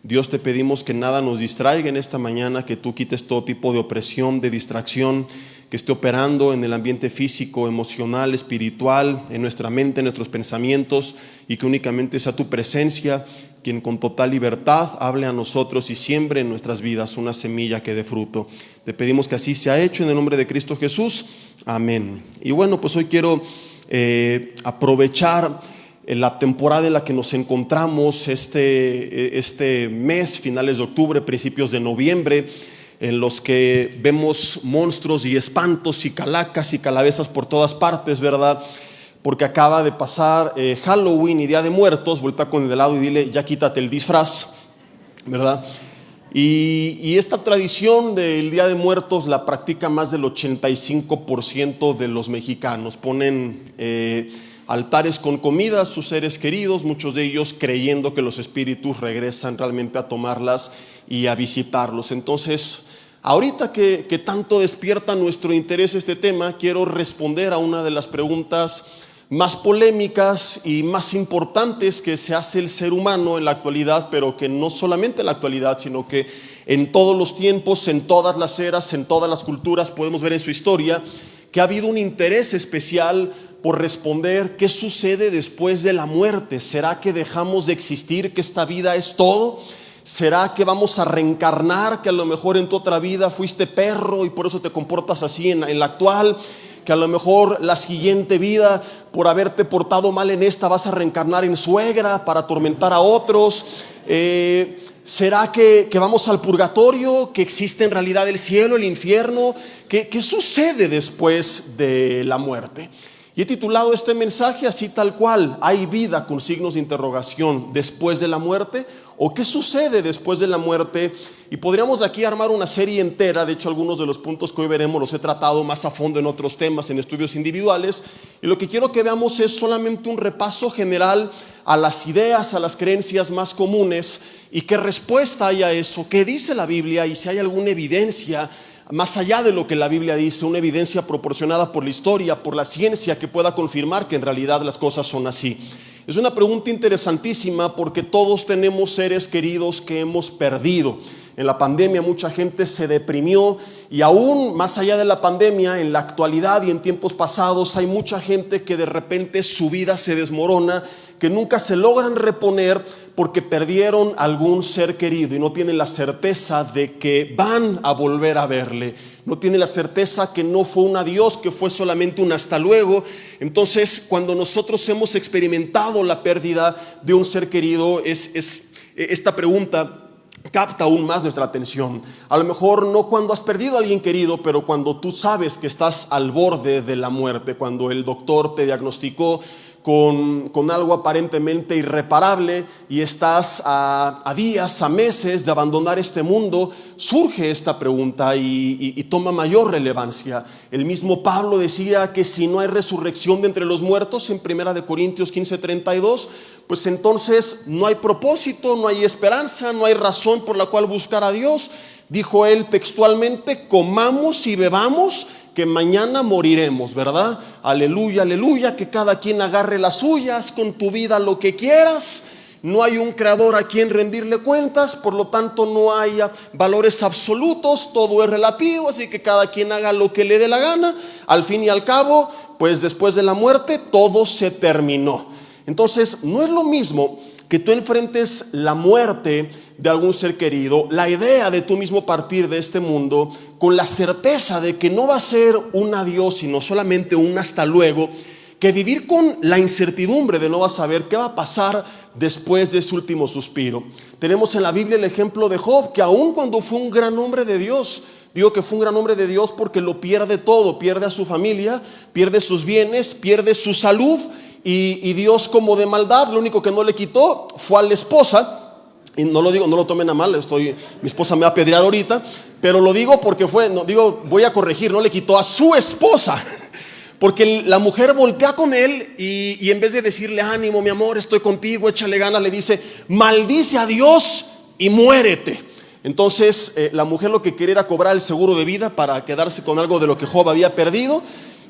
Dios, te pedimos que nada nos distraiga en esta mañana, que tú quites todo tipo de opresión, de distracción, que esté operando en el ambiente físico, emocional, espiritual, en nuestra mente, en nuestros pensamientos, y que únicamente sea tu presencia quien con total libertad hable a nosotros y siembre en nuestras vidas una semilla que dé fruto. Te pedimos que así sea hecho en el nombre de Cristo Jesús. Amén. Y bueno, pues hoy quiero aprovechar la temporada en la que nos encontramos este mes, finales de octubre, principios de noviembre, en los que vemos monstruos y espantos y calacas y calabezas por todas partes, ¿verdad? Porque acaba de pasar Halloween y Día de Muertos. Vuelta con el de lado y dile, ya quítate el disfraz, ¿verdad? Y esta tradición del Día de Muertos la practica más del 85% de los mexicanos. Ponen altares con comida a sus seres queridos, muchos de ellos creyendo que los espíritus regresan realmente a tomarlas y a visitarlos. Entonces, ahorita que tanto despierta nuestro interés este tema, quiero responder a una de las preguntas más polémicas y más importantes que se hace el ser humano en la actualidad, pero que no solamente en la actualidad, sino que en todos los tiempos, en todas las eras, en todas las culturas, podemos ver en su historia que ha habido un interés especial por responder qué sucede después de la muerte. ¿Será que dejamos de existir, que esta vida es todo? ¿Será que vamos a reencarnar, que a lo mejor en tu otra vida fuiste perro y por eso te comportas así en la actual? Que a lo mejor la siguiente vida, por haberte portado mal en esta, vas a reencarnar en suegra para atormentar a otros. ¿Será que vamos al purgatorio? ¿Que existe en realidad el cielo, el infierno? ¿Qué sucede después de la muerte? Y he titulado este mensaje así tal cual: ¿hay vida con signos de interrogación después de la muerte? ¿O qué sucede después de la muerte? Y podríamos aquí armar una serie entera. De hecho, algunos de los puntos que hoy veremos los he tratado más a fondo en otros temas, en estudios individuales. Y lo que quiero que veamos es solamente un repaso general a las ideas, a las creencias más comunes, y qué respuesta hay a eso, qué dice la Biblia, y si hay alguna evidencia más allá de lo que la Biblia dice, una evidencia proporcionada por la historia, por la ciencia, que pueda confirmar que en realidad las cosas son así. Es una pregunta interesantísima porque todos tenemos seres queridos que hemos perdido. En la pandemia mucha gente se deprimió, y aún más allá de la pandemia, en la actualidad y en tiempos pasados, hay mucha gente que de repente su vida se desmorona, que nunca se logran reponer porque perdieron algún ser querido y no tienen la certeza de que van a volver a verle. No tienen la certeza que no fue un adiós, que fue solamente un hasta luego. Entonces, cuando nosotros hemos experimentado la pérdida de un ser querido, esta pregunta capta aún más nuestra atención. A lo mejor no cuando has perdido a alguien querido, pero cuando tú sabes que estás al borde de la muerte, cuando el doctor te diagnosticó con algo aparentemente irreparable y estás a días, a meses de abandonar este mundo, surge esta pregunta y toma mayor relevancia. El mismo Pablo decía que si no hay resurrección de entre los muertos, en 1 Corintios 15:32, pues entonces no hay propósito, no hay esperanza, no hay razón por la cual buscar a Dios. Dijo él textualmente: comamos y bebamos, que mañana moriremos, ¿verdad? Aleluya, aleluya, que cada quien agarre las suyas, con tu vida lo que quieras. No hay un creador a quien rendirle cuentas, por lo tanto no hay valores absolutos, todo es relativo, así que cada quien haga lo que le dé la gana. Al fin y al cabo, pues después de la muerte todo se terminó. Entonces, no es lo mismo que tú enfrentes la muerte de algún ser querido, la idea de tú mismo partir de este mundo con la certeza de que no va a ser un adiós, sino solamente un hasta luego, que vivir con la incertidumbre de no vas a saber qué va a pasar después de ese último suspiro. Tenemos en la Biblia el ejemplo de Job, que aun cuando fue un gran hombre de Dios, digo que fue un gran hombre de Dios porque lo pierde todo, pierde a su familia, pierde sus bienes, pierde su salud, y Dios, como de maldad, lo único que no le quitó fue a la esposa. Y no lo digo, no lo tomen a mal, mi esposa me va a apedrear ahorita, pero lo digo porque voy a corregir, no le quitó a su esposa, porque la mujer voltea con él y en vez de decirle: ánimo mi amor, estoy contigo, échale ganas, le dice: maldice a Dios y muérete. Entonces la mujer lo que quería era cobrar el seguro de vida para quedarse con algo de lo que Job había perdido.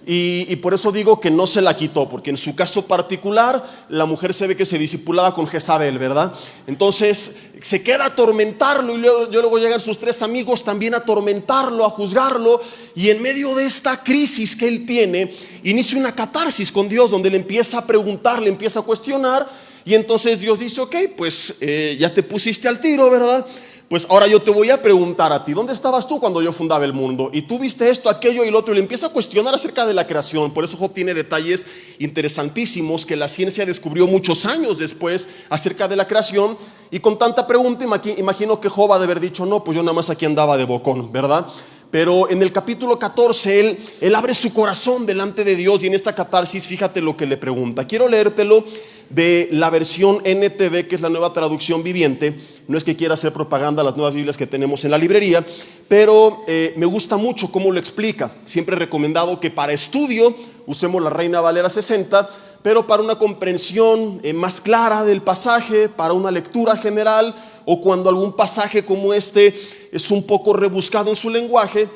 y por eso digo que no se la quitó, porque en su caso particular la mujer se ve que se discipulaba con Jezabel, ¿verdad? Entonces se queda a atormentarlo y luego llegan sus 3 amigos también a atormentarlo, a juzgarlo, y en medio de esta crisis que él tiene, inicia una catarsis con Dios donde le empieza a preguntar, le empieza a cuestionar, y entonces Dios dice: ok, pues ya te pusiste al tiro, ¿verdad? Pues ahora yo te voy a preguntar a ti, ¿dónde estabas tú cuando yo fundaba el mundo? Y tú viste esto, aquello y lo otro, y le empieza a cuestionar acerca de la creación. Por eso Job tiene detalles interesantísimos que la ciencia descubrió muchos años después acerca de la creación. Y con tanta pregunta, imagino que Job ha de haber dicho: no, pues yo nada más aquí andaba de bocón, ¿verdad? Pero en el capítulo 14 él abre su corazón delante de Dios, y en esta catarsis fíjate lo que le pregunta. Quiero leértelo de la versión NTV, que es la Nueva Traducción Viviente. No es que quiera hacer propaganda a las nuevas Biblias que tenemos en la librería, pero me gusta mucho cómo lo explica. Siempre he recomendado que para estudio usemos la Reina Valera 60, pero para una comprensión más clara del pasaje, para una lectura general, o cuando algún pasaje como este es un poco rebuscado en su lenguaje,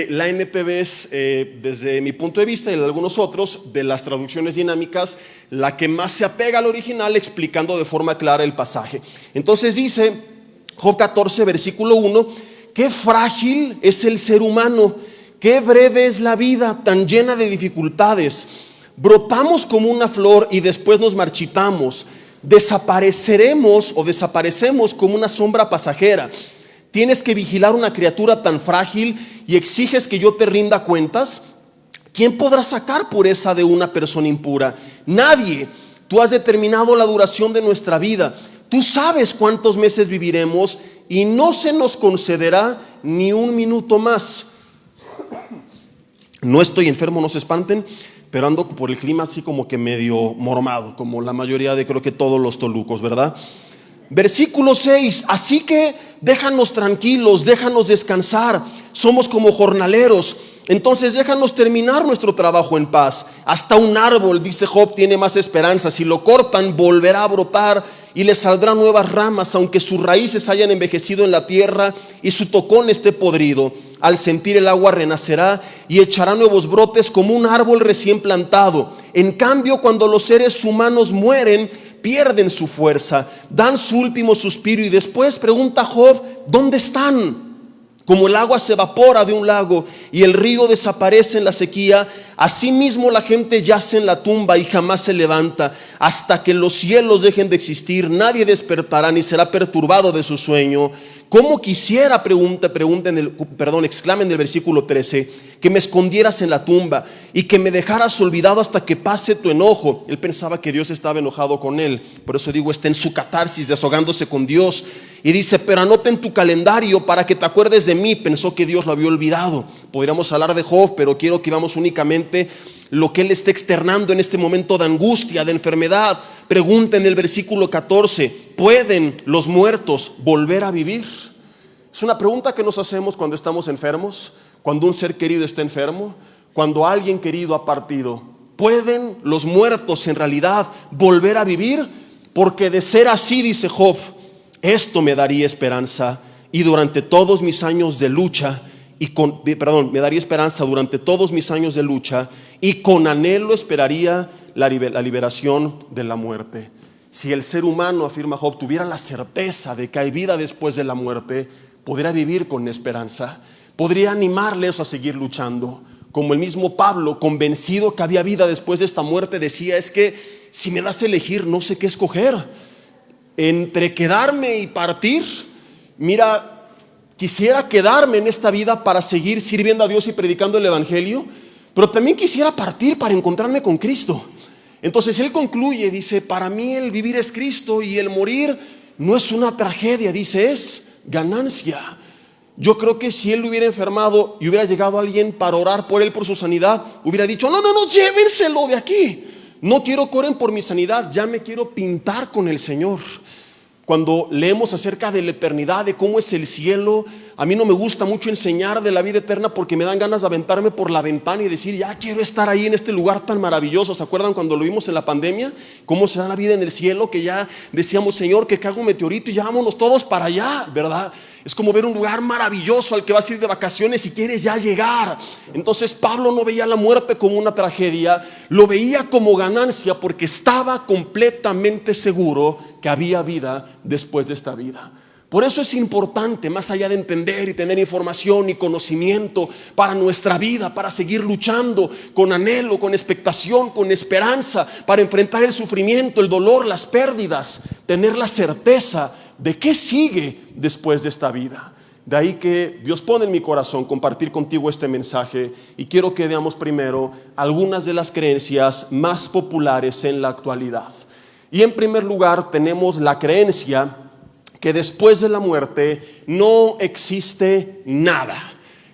la NTV es, desde mi punto de vista y de algunos otros, de las traducciones dinámicas, la que más se apega al original, explicando de forma clara el pasaje. Entonces dice Job 14, versículo 1: qué frágil es el ser humano, qué breve es la vida, tan llena de dificultades. Brotamos como una flor y después nos marchitamos. Desaparecemos como una sombra pasajera. Tienes que vigilar una criatura tan frágil y exiges que yo te rinda cuentas. ¿Quién podrá sacar pureza de una persona impura? Nadie. Tú has determinado la duración de nuestra vida. Tú sabes cuántos meses viviremos y no se nos concederá ni un minuto más. No estoy enfermo, no se espanten, pero ando por el clima así como que medio mormado, como la mayoría de, creo que todos los tolucos, ¿verdad? Versículo 6: así que déjanos tranquilos, déjanos descansar, somos como jornaleros, entonces déjanos terminar nuestro trabajo en paz. Hasta un árbol, dice Job, tiene más esperanza: si lo cortan volverá a brotar y le saldrán nuevas ramas, aunque sus raíces hayan envejecido en la tierra y su tocón esté podrido. Al sentir el agua renacerá y echará nuevos brotes como un árbol recién plantado. En cambio, cuando los seres humanos mueren, pierden su fuerza, dan su último suspiro, y después pregunta Job: ¿dónde están? Como el agua se evapora de un lago y el río desaparece en la sequía, asimismo la gente yace en la tumba y jamás se levanta. Hasta que los cielos dejen de existir, nadie despertará ni será perturbado de su sueño. ¿Cómo quisiera, exclama en el versículo 13, que me escondieras en la tumba y que me dejaras olvidado hasta que pase tu enojo? Él pensaba que Dios estaba enojado con él, por eso digo, está en su catarsis, desahogándose con Dios. Y dice: pero anota en tu calendario para que te acuerdes de mí. Pensó que Dios lo había olvidado. Podríamos hablar de Job, pero quiero que vamos únicamente lo que él está externando en este momento de angustia, de enfermedad. Pregunta en el versículo 14: ¿pueden los muertos volver a vivir? Es una pregunta que nos hacemos cuando estamos enfermos, cuando un ser querido está enfermo, cuando alguien querido ha partido. ¿Pueden los muertos en realidad volver a vivir? Porque de ser así, dice Job, esto me daría esperanza, y durante todos mis años de lucha, me daría esperanza durante todos mis años de lucha, y con anhelo esperaría la liberación de la muerte. Si el ser humano, afirma Job, tuviera la certeza de que hay vida después de la muerte, podría vivir con esperanza, podría animarles a seguir luchando. Como el mismo Pablo, convencido que había vida después de esta muerte, decía: es que si me das a elegir, no sé qué escoger. Entre quedarme y partir, mira, quisiera quedarme en esta vida para seguir sirviendo a Dios y predicando el evangelio, pero también quisiera partir para encontrarme con Cristo. Entonces él concluye, dice: para mí el vivir es Cristo y el morir no es una tragedia, dice, es ganancia. Yo creo que si él hubiera enfermado y hubiera llegado alguien para orar por él, por su sanidad, hubiera dicho: no, llévenselo de aquí. No quiero que oren por mi sanidad, ya me quiero pintar con el Señor. Cuando leemos acerca de la eternidad, de cómo es el cielo, a mí no me gusta mucho enseñar de la vida eterna porque me dan ganas de aventarme por la ventana y decir, ya quiero estar ahí en este lugar tan maravilloso. ¿Se acuerdan cuando lo vimos en la pandemia? ¿Cómo será la vida en el cielo? Que ya decíamos, Señor, que caiga un meteorito y ya vámonos todos para allá, ¿verdad? Es como ver un lugar maravilloso al que vas a ir de vacaciones y quieres ya llegar. Entonces Pablo no veía la muerte como una tragedia, lo veía como ganancia porque estaba completamente seguro que había vida después de esta vida. Por eso es importante, más allá de entender y tener información y conocimiento para nuestra vida, para seguir luchando con anhelo, con expectación, con esperanza, para enfrentar el sufrimiento, el dolor, las pérdidas, tener la certeza de qué sigue después de esta vida. De ahí que Dios pone en mi corazón compartir contigo este mensaje, y quiero que veamos primero algunas de las creencias más populares en la actualidad. Y en primer lugar tenemos la creencia que después de la muerte no existe nada.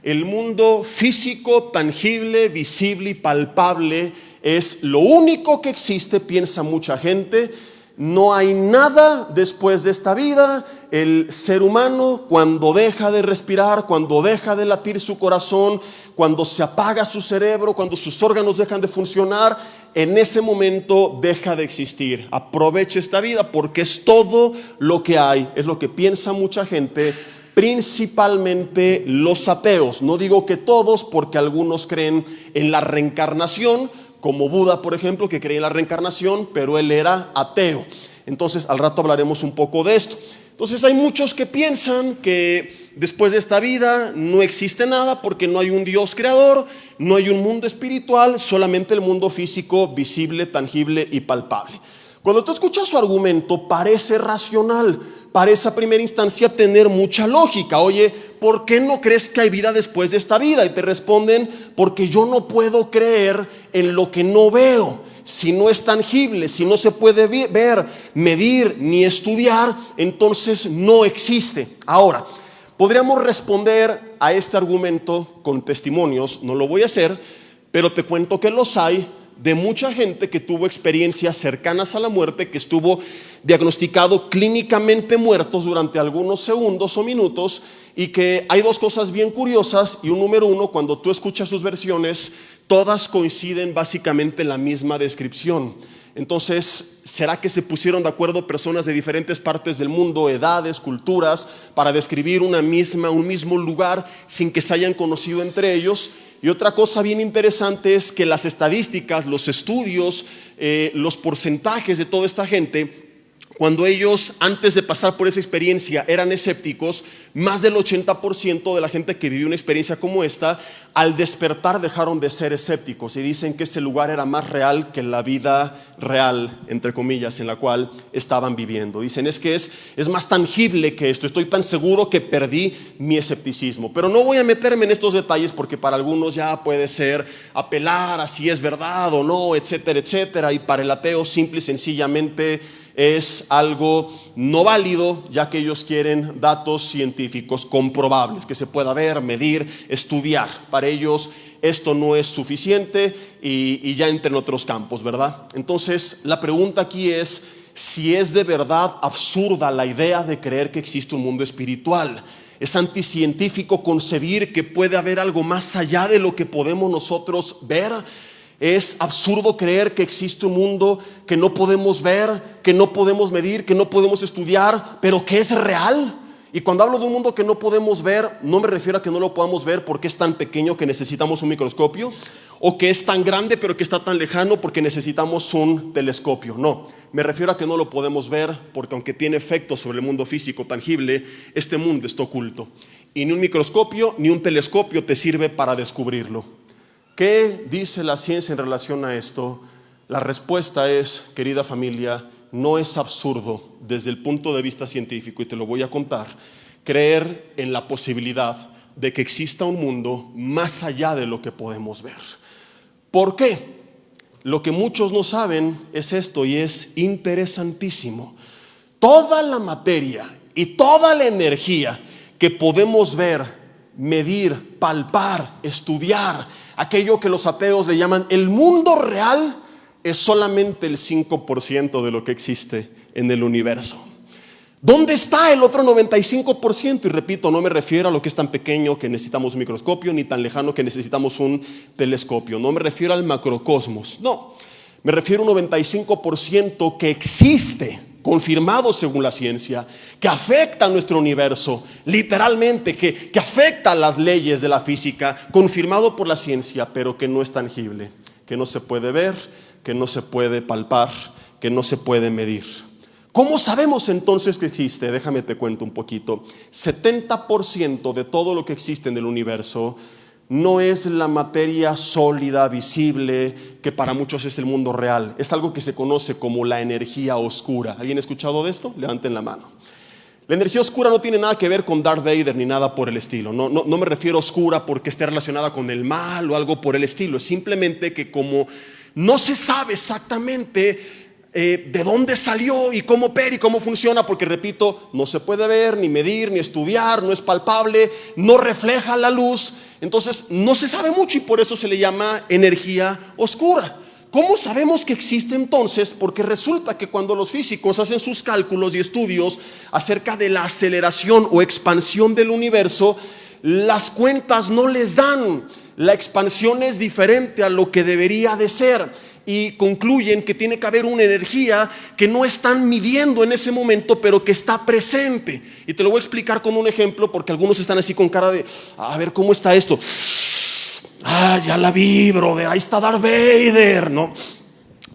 El mundo físico, tangible, visible y palpable es lo único que existe, piensa mucha gente. No hay nada después de esta vida. El ser humano, cuando deja de respirar, cuando deja de latir su corazón, cuando se apaga su cerebro, cuando sus órganos dejan de funcionar, en ese momento deja de existir. Aproveche esta vida porque es todo lo que hay. Es lo que piensa mucha gente, principalmente los ateos. No digo que todos, porque algunos creen en la reencarnación, como Buda, por ejemplo, que creía en la reencarnación, pero él era ateo. Entonces, al rato hablaremos un poco de esto. Entonces, hay muchos que piensan que después de esta vida no existe nada porque no hay un Dios creador, no hay un mundo espiritual, solamente el mundo físico, visible, tangible y palpable. Cuando tú escuchas su argumento, parece racional, parece a primera instancia tener mucha lógica. Oye, ¿por qué no crees que hay vida después de esta vida? Y te responden, porque yo no puedo creer en lo que no veo. Si no es tangible, si no se puede ver, medir ni estudiar, entonces no existe. Ahora, podríamos responder a este argumento con testimonios. No lo voy a hacer, pero te cuento que los hay, de mucha gente que tuvo experiencias cercanas a la muerte, que estuvo diagnosticado clínicamente muertos durante algunos segundos o minutos, y que hay dos cosas bien curiosas. Y un número uno, cuando tú escuchas sus versiones, todas coinciden básicamente en la misma descripción. Entonces, ¿será que se pusieron de acuerdo personas de diferentes partes del mundo, edades, culturas, para describir un mismo lugar sin que se hayan conocido entre ellos? Y otra cosa bien interesante es que las estadísticas, los estudios, los porcentajes de toda esta gente, cuando ellos antes de pasar por esa experiencia eran escépticos, más del 80% de la gente que vivió una experiencia como esta, al despertar dejaron de ser escépticos y dicen que ese lugar era más real que la vida real, entre comillas, en la cual estaban viviendo. Dicen, es que es más tangible que esto, estoy tan seguro que perdí mi escepticismo. Pero no voy a meterme en estos detalles porque para algunos ya puede ser apelar a si es verdad o no, etcétera, etcétera. Y para el ateo simple y sencillamente es algo no válido, ya que ellos quieren datos científicos comprobables, que se pueda ver, medir, estudiar. Para ellos esto no es suficiente y ya entran en otros campos, ¿verdad? Entonces la pregunta aquí es si es de verdad absurda la idea de creer que existe un mundo espiritual. Es anticientífico concebir que puede haber algo más allá de lo que podemos nosotros ver. Es absurdo creer que existe un mundo que no podemos ver, que no podemos medir, que no podemos estudiar, pero que es real. Y cuando hablo de un mundo que no podemos ver, no me refiero a que no lo podamos ver porque es tan pequeño que necesitamos un microscopio, o que es tan grande pero que está tan lejano porque necesitamos un telescopio. No, me refiero a que no lo podemos ver porque aunque tiene efectos sobre el mundo físico tangible, este mundo está oculto. Y ni un microscopio ni un telescopio te sirve para descubrirlo. ¿Qué dice la ciencia en relación a esto? La respuesta es, querida familia, no es absurdo desde el punto de vista científico, y te lo voy a contar, creer en la posibilidad de que exista un mundo más allá de lo que podemos ver. ¿Por qué? Lo que muchos no saben es esto, y es interesantísimo. Toda la materia y toda la energía que podemos ver, medir, palpar, estudiar, aquello que los ateos le llaman el mundo real, es solamente el 5% de lo que existe en el universo. ¿Dónde está el otro 95%? Y repito, no me refiero a lo que es tan pequeño que necesitamos un microscopio, ni tan lejano que necesitamos un telescopio. No me refiero al macrocosmos, no. Me refiero a un 95% que existe, confirmado según la ciencia, que afecta a nuestro universo, literalmente, que afecta a las leyes de la física, confirmado por la ciencia, pero que no es tangible, que no se puede ver, que no se puede palpar, que no se puede medir. ¿Cómo sabemos entonces que existe? Déjame te cuento un poquito. 70% de todo lo que existe en el universo no es la materia sólida, visible, que para muchos es el mundo real. Es algo que se conoce como la energía oscura. ¿Alguien ha escuchado de esto? Levanten la mano. La energía oscura no tiene nada que ver con Darth Vader ni nada por el estilo. No me refiero a oscura porque esté relacionada con el mal o algo por el estilo. Es simplemente que como no se sabe exactamente de dónde salió y cómo opera y cómo funciona, porque repito, no se puede ver, ni medir, ni estudiar, no es palpable, no refleja la luz, entonces no se sabe mucho y por eso se le llama energía oscura. ¿Cómo sabemos que existe entonces? Porque resulta que cuando los físicos hacen sus cálculos y estudios acerca de la aceleración o expansión del universo, las cuentas no les dan. La expansión es diferente a lo que debería de ser. Y concluyen que tiene que haber una energía que no están midiendo en ese momento, pero que está presente. Y te lo voy a explicar con un ejemplo, porque algunos están así con cara de, a ver, ¿cómo está esto? Ya la vi, brother, ahí está Darth Vader, ¿no?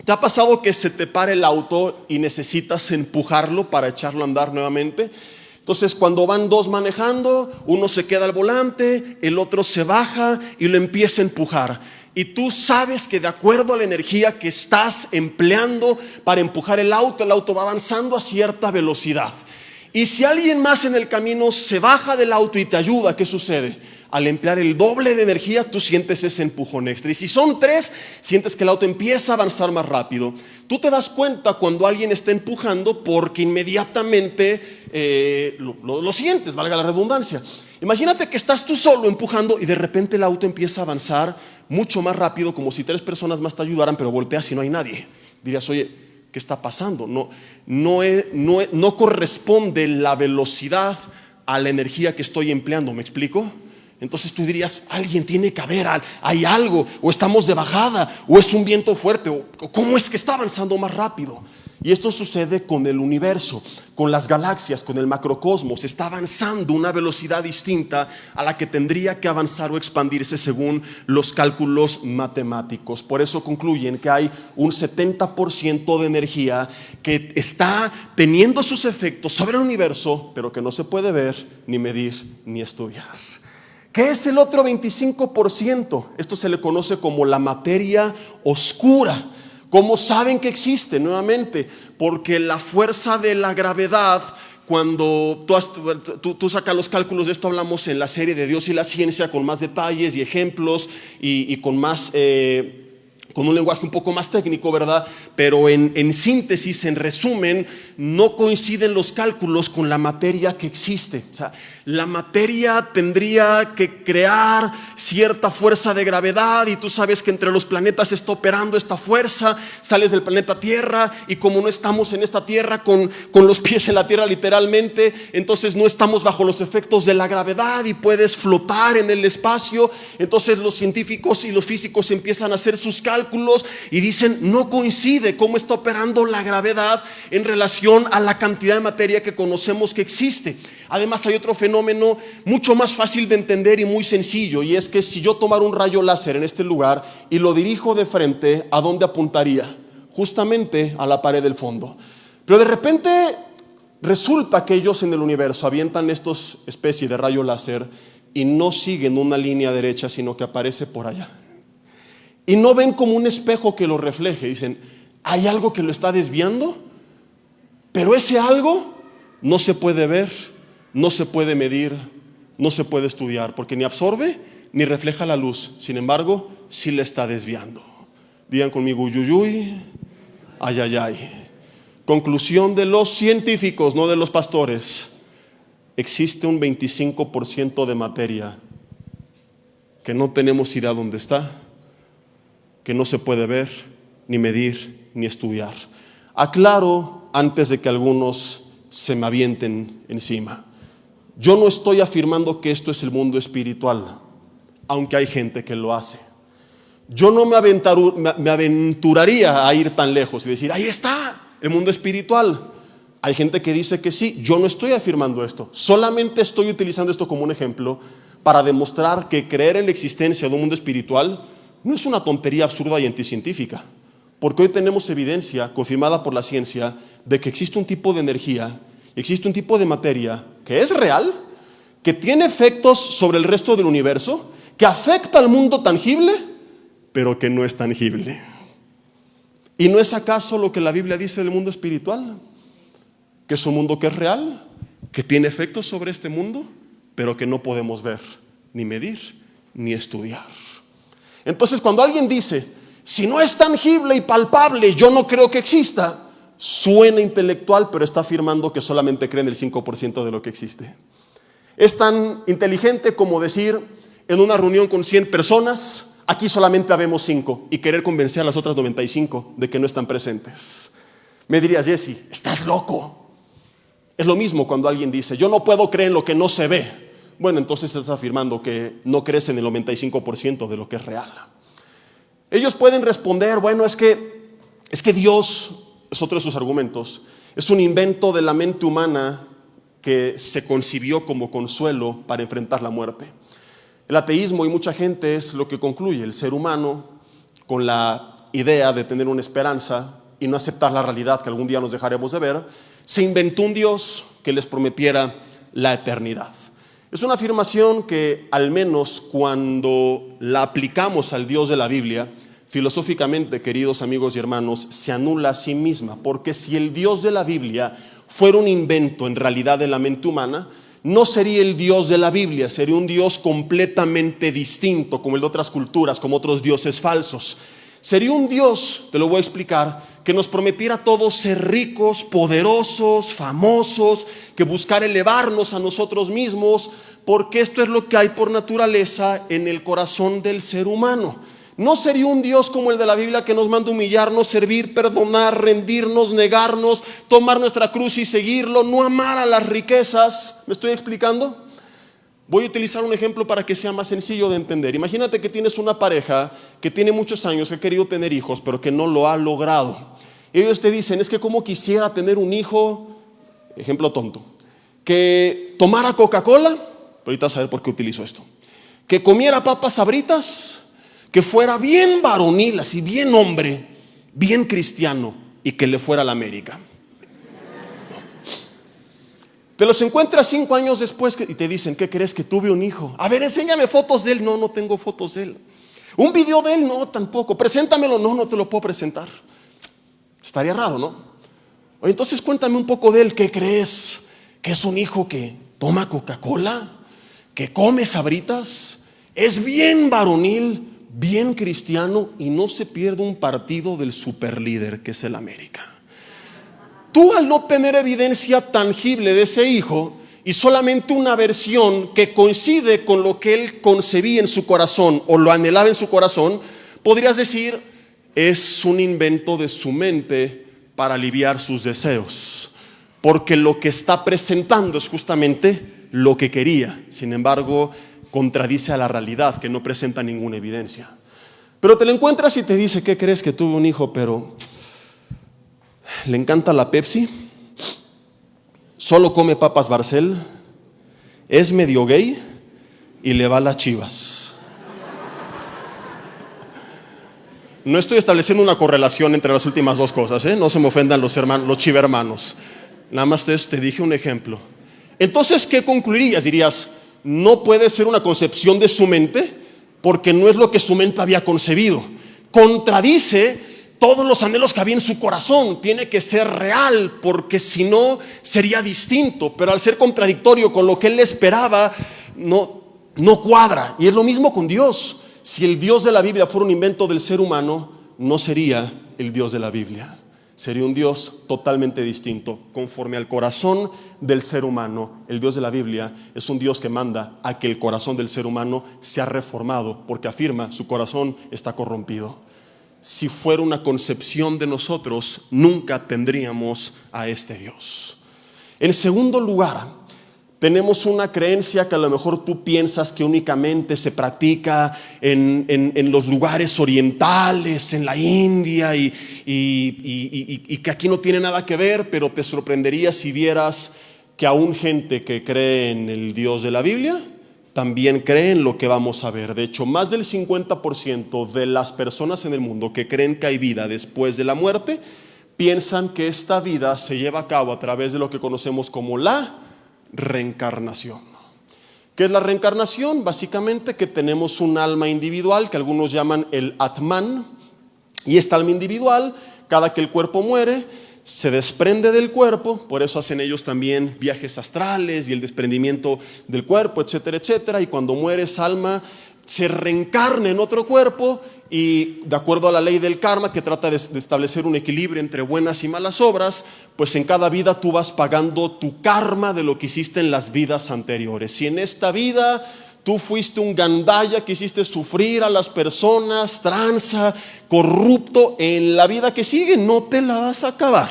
¿Te ha pasado que se te para el auto y necesitas empujarlo para echarlo a andar nuevamente? Entonces cuando van dos manejando, uno se queda al volante, el otro se baja y lo empieza a empujar. Y tú sabes que de acuerdo a la energía que estás empleando para empujar el auto va avanzando a cierta velocidad. Y si alguien más en el camino se baja del auto y te ayuda, ¿qué sucede? Al emplear el doble de energía, tú sientes ese empujón extra. Y si son tres, sientes que el auto empieza a avanzar más rápido. Tú te das cuenta cuando alguien está empujando porque inmediatamente lo sientes, valga la redundancia. Imagínate que estás tú solo empujando y de repente el auto empieza a avanzar mucho más rápido, como si tres personas más te ayudaran, pero volteas y no hay nadie. Dirías, oye, ¿qué está pasando? No corresponde la velocidad a la energía que estoy empleando, ¿me explico? Entonces tú dirías, alguien tiene que haber, hay algo, o estamos de bajada, o es un viento fuerte, o ¿cómo es que está avanzando más rápido? Y esto sucede con el universo, con las galaxias, con el macrocosmos. Está avanzando a una velocidad distinta a la que tendría que avanzar o expandirse según los cálculos matemáticos. Por eso concluyen que hay un 70% de energía que está teniendo sus efectos sobre el universo, pero que no se puede ver, ni medir, ni estudiar. ¿Qué es el otro 25%? Esto se le conoce como la materia oscura. ¿Cómo saben que existe? Nuevamente, porque la fuerza de la gravedad, cuando tú sacas los cálculos de esto, hablamos en la serie de Dios y la ciencia con más detalles y ejemplos y con más con un lenguaje un poco más técnico, ¿verdad? Pero en síntesis, en resumen, no coinciden los cálculos con la materia que existe. O sea, la materia tendría que crear cierta fuerza de gravedad y tú sabes que entre los planetas está operando esta fuerza, sales del planeta Tierra y como no estamos en esta Tierra con los pies en la Tierra literalmente, entonces no estamos bajo los efectos de la gravedad y puedes flotar en el espacio. Entonces los científicos y los físicos empiezan a hacer sus cálculos y dicen, no coincide cómo está operando la gravedad en relación a la cantidad de materia que conocemos que existe. Además hay otro fenómeno mucho más fácil de entender y muy sencillo, y es que si yo tomara un rayo láser en este lugar y lo dirijo de frente, ¿a dónde apuntaría? Justamente a la pared del fondo. Pero de repente resulta que ellos en el universo avientan estos especies de rayo láser y no siguen una línea derecha, sino que aparece por allá. Y no ven como un espejo que lo refleje. Dicen, hay algo que lo está desviando, pero ese algo no se puede ver, no se puede medir, no se puede estudiar, porque ni absorbe ni refleja la luz. Sin embargo, sí le está desviando. Digan conmigo, uyuyuy, ay, ay, ay. Conclusión de los científicos, no de los pastores. Existe un 25% de materia que no tenemos idea dónde está, que no se puede ver, ni medir, ni estudiar. Aclaro, antes de que algunos se me avienten encima. Yo no estoy afirmando que esto es el mundo espiritual, aunque hay gente que lo hace. Yo no me aventuraría a ir tan lejos y decir, ahí está el mundo espiritual. Hay gente que dice que sí. Yo no estoy afirmando esto, solamente estoy utilizando esto como un ejemplo para demostrar que creer en la existencia de un mundo espiritual no es una tontería absurda y anticientífica, porque hoy tenemos evidencia confirmada por la ciencia de que existe un tipo de energía, existe un tipo de materia que es real, que tiene efectos sobre el resto del universo, que afecta al mundo tangible, pero que no es tangible. ¿Y no es acaso lo que la Biblia dice del mundo espiritual? Que es un mundo que es real, que tiene efectos sobre este mundo, pero que no podemos ver, ni medir, ni estudiar. Entonces, cuando alguien dice, si no es tangible y palpable, yo no creo que exista, suena intelectual, pero está afirmando que solamente cree en el 5% de lo que existe. Es tan inteligente como decir, en una reunión con 100 personas, aquí solamente habemos 5, y querer convencer a las otras 95 de que no están presentes. Me dirías, Jesse, estás loco. Es lo mismo cuando alguien dice, yo no puedo creer en lo que no se ve. Bueno, entonces estás afirmando que no crees en el 95% de lo que es real. Ellos pueden responder, bueno, es que Dios, es otro de sus argumentos, es un invento de la mente humana que se concibió como consuelo para enfrentar la muerte. El ateísmo, y mucha gente, es lo que concluye: el ser humano, con la idea de tener una esperanza y no aceptar la realidad que algún día nos dejaremos de ver, se inventó un Dios que les prometiera la eternidad. Es una afirmación que, al menos cuando la aplicamos al Dios de la Biblia, filosóficamente, queridos amigos y hermanos, se anula a sí misma, porque si el Dios de la Biblia fuera un invento en realidad de la mente humana, no sería el Dios de la Biblia, sería un Dios completamente distinto, como el de otras culturas, como otros dioses falsos. Sería un Dios, te lo voy a explicar, que nos prometiera a todos ser ricos, poderosos, famosos, que buscar elevarnos a nosotros mismos, porque esto es lo que hay por naturaleza en el corazón del ser humano. No sería un Dios como el de la Biblia, que nos manda humillarnos, servir, perdonar, rendirnos, negarnos, tomar nuestra cruz y seguirlo, no amar a las riquezas. ¿Me estoy explicando? Voy a utilizar un ejemplo para que sea más sencillo de entender. Imagínate que tienes una pareja que tiene muchos años, que ha querido tener hijos, pero que no lo ha logrado. Ellos te dicen, es que como quisiera tener un hijo, ejemplo tonto, que tomara Coca-Cola, pero ahorita vas a ver por qué utilizo esto, que comiera papas Sabritas, que fuera bien varonil, así bien hombre, bien cristiano, y que le fuera a la América. Te los encuentras 5 años después y te dicen, ¿qué crees? Que tuve un hijo. A ver, enséñame fotos de él. No, no tengo fotos de él. ¿Un video de él? No, tampoco. Preséntamelo. No, no te lo puedo presentar. Estaría raro, ¿no? Oye, entonces cuéntame un poco de él. ¿Qué crees? ¿Que es un hijo que toma Coca-Cola? ¿Que come Sabritas? Es bien varonil, bien cristiano, y no se pierde un partido del superlíder que es el América. Tú, al no tener evidencia tangible de ese hijo y solamente una versión que coincide con lo que él concebía en su corazón o lo anhelaba en su corazón, podrías decir, es un invento de su mente para aliviar sus deseos, porque lo que está presentando es justamente lo que quería. Sin embargo, contradice a la realidad, que no presenta ninguna evidencia. Pero te lo encuentras y te dice, ¿qué crees? Que tuve un hijo, pero le encanta la Pepsi, solo come papas Barcel, es medio gay y le va a las Chivas. No estoy estableciendo una correlación entre las últimas dos cosas, no se me ofendan los chivermanos. Nada más te dije un ejemplo. Entonces, ¿qué concluirías? Dirías, no puede ser una concepción de su mente, porque no es lo que su mente había concebido. Contradice todos los anhelos que había en su corazón. Tiene que ser real, porque si no sería distinto. Pero al ser contradictorio con lo que él esperaba, no cuadra. Y es lo mismo con Dios. Si el Dios de la Biblia fuera un invento del ser humano, no sería el Dios de la Biblia. Sería un Dios totalmente distinto, conforme al corazón del ser humano. El Dios de la Biblia es un Dios que manda a que el corazón del ser humano sea reformado, porque afirma, su corazón está corrompido. Si fuera una concepción de nosotros, nunca tendríamos a este Dios. En segundo lugar, tenemos una creencia que a lo mejor tú piensas que únicamente se practica en los lugares orientales, en la India, y que aquí no tiene nada que ver, pero te sorprendería si vieras que aún gente que cree en el Dios de la Biblia también cree en lo que vamos a ver. De hecho, más del 50% de las personas en el mundo que creen que hay vida después de la muerte piensan que esta vida se lleva a cabo a través de lo que conocemos como la reencarnación. ¿Qué es la reencarnación? Básicamente que tenemos un alma individual que algunos llaman el Atman, y esta alma individual, cada que el cuerpo muere, se desprende del cuerpo. Por eso hacen ellos también viajes astrales y el desprendimiento del cuerpo, etcétera, etcétera. Y cuando muere esa alma, se reencarna en otro cuerpo, y de acuerdo a la ley del karma, que trata de establecer un equilibrio entre buenas y malas obras, pues en cada vida tú vas pagando tu karma de lo que hiciste en las vidas anteriores. Si en esta vida tú fuiste un gandaya que hiciste sufrir a las personas, tranza, corrupto, en la vida que sigue no te la vas a acabar.